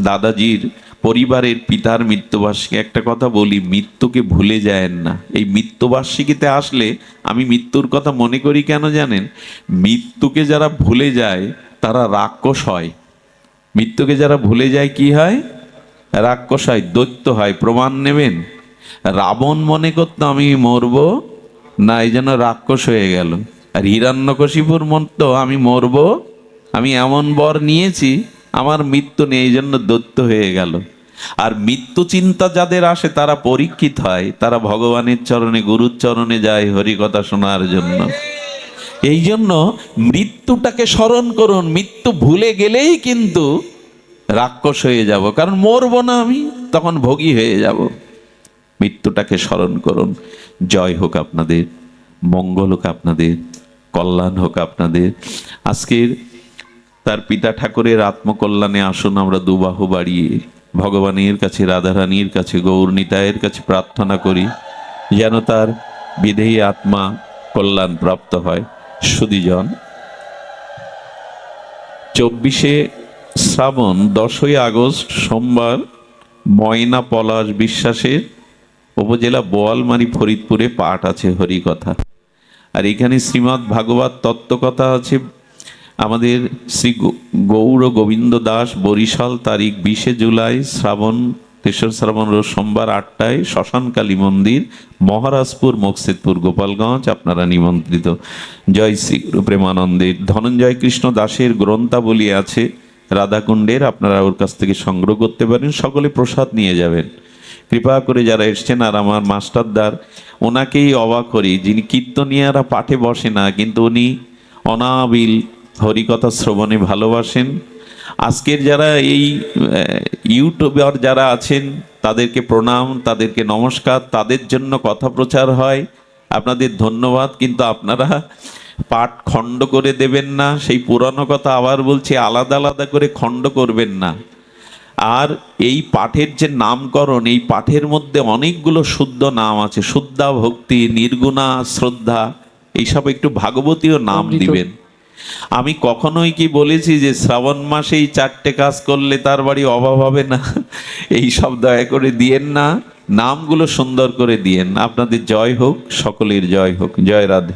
দাদাজির পরিবারের পিতার মৃত্যুবার্ষিকী, একটা কথা বলি, মৃত্যুকে ভুলে যায়েন না। এই মৃত্যুবার্ষিকীতে আসলে আমি মৃত্যুর কথা মনে করি কেন জানেন? মৃত্যুকে যারা ভুলে যায় তারা রাক্ষস হয়। মৃত্যুকে যারা ভুলে যায় কি হয়? রাক্ষস হয়, দৈত্য হয়। প্রমাণ নেবেন? রাবণ মনে করতো আমি মরব না, এই জন্য রাক্ষস হয়ে গেল। আর হিরণ্যকশিপুর মতো আমি মরব, আমি এমন বর নিয়েছি, আমার মৃত্যু নেই, এই জন্য দৈত্য হয়ে গেল। আর মৃত্যু চিন্তা যাদের আসে তারা পরীক্ষিত হয়, তারা ভগবানের চরণে, গুরুর চরণে যায় হরিকথা শোনার জন্য। এই জন্য মৃত্যুটাকে স্মরণ করুন। মৃত্যু ভুলে গেলেই কিন্তু রাক্ষস হয়ে যাব, কারণ মরবো না আমি, তখন ভোগী হয়ে যাব। মৃত্যুটাকে স্মরণ করুন। জয় হোক আপনাদের, মঙ্গল হোক আপনাদের, কল্যাণ হোক আপনাদের। আজকের তার পিতা ঠাকুরের আত্মকল্যাণে আসুন আমরা দুবাহু বাড়িয়ে ভগবানের কাছে, রাধারানীর কাছে, গৌর নিতাইয়ের কাছে প্রার্থনা করি যেন তার বিদেহী আত্মা কল্যাণ প্রাপ্ত হয়। সুধীজন, 24শে শ্রাবণ 10ই আগস্ট সোমবার ময়না পলাশ বিশ্বাসের উপজেলা বোয়ালমারি ফরিদপুরে পাঠ আছে হরিকথা। আর এখানে শ্রীমদ্ ভাগবত তত্ত্বকথা আছে আমাদের শ্রী গৌর গোবিন্দ দাস, বরিশাল, তারিখ 20শে জুলাই, শ্রাবণ 3রা শ্রাবণ রোজ সোমবার 8টায়, শ্মশানকালী মন্দির, মহারাজপুর, মুকসিদপুর, গোপালগঞ্জ। আপনারা নিমন্ত্রিত। জয় শ্রী গুরু প্রেমানন্দের। ধনঞ্জয় কৃষ্ণ দাসের গ্রন্থাবলী আছে রাধাকুণ্ডের, আপনারা ওর কাছ থেকে সংগ্রহ করতে পারেন। সকলে প্রসাদ নিয়ে যাবেন। কৃপা করে যারা এসছেন, আর আমার মাস্টারদার, ওনাকেই অবাক করি, যিনি কীর্তনিয়ারা পাঠে বসে না, কিন্তু উনি অনাবিল হরিকথা শ্রবণে ভালোবাসেন। আজকের যারা এই ইউটিউবার যারা আছেন তাদেরকে প্রণাম, তাদেরকে নমস্কার, তাদের জন্য কথা প্রচার হয়, আপনাদের ধন্যবাদ। কিন্তু আপনারা পাঠ খণ্ড করে দেবেন না। সেই পুরানো কথা আবার বলছি, আলাদা আলাদা করে খণ্ড করবেন না। আর এই পাঠের যে নামকরণ, এই পাঠের মধ্যে অনেকগুলো শুদ্ধ নাম আছে, শুদ্ধা ভক্তি, নির্গুণা শ্রদ্ধা, এইসব একটু ভাগবতীয় নাম দিবেন। আমি কখনোই কি বলেছি যে শ্রাবণ মাসে এই 4টে কাজ করলে তার বাড়ি অভাব হবে না? এই সব দয়া করে দিয়েন না, নামগুলো সুন্দর করে দিয়েন। আপনাদের জয় হোক, সকলের জয় হোক। জয় রাধে।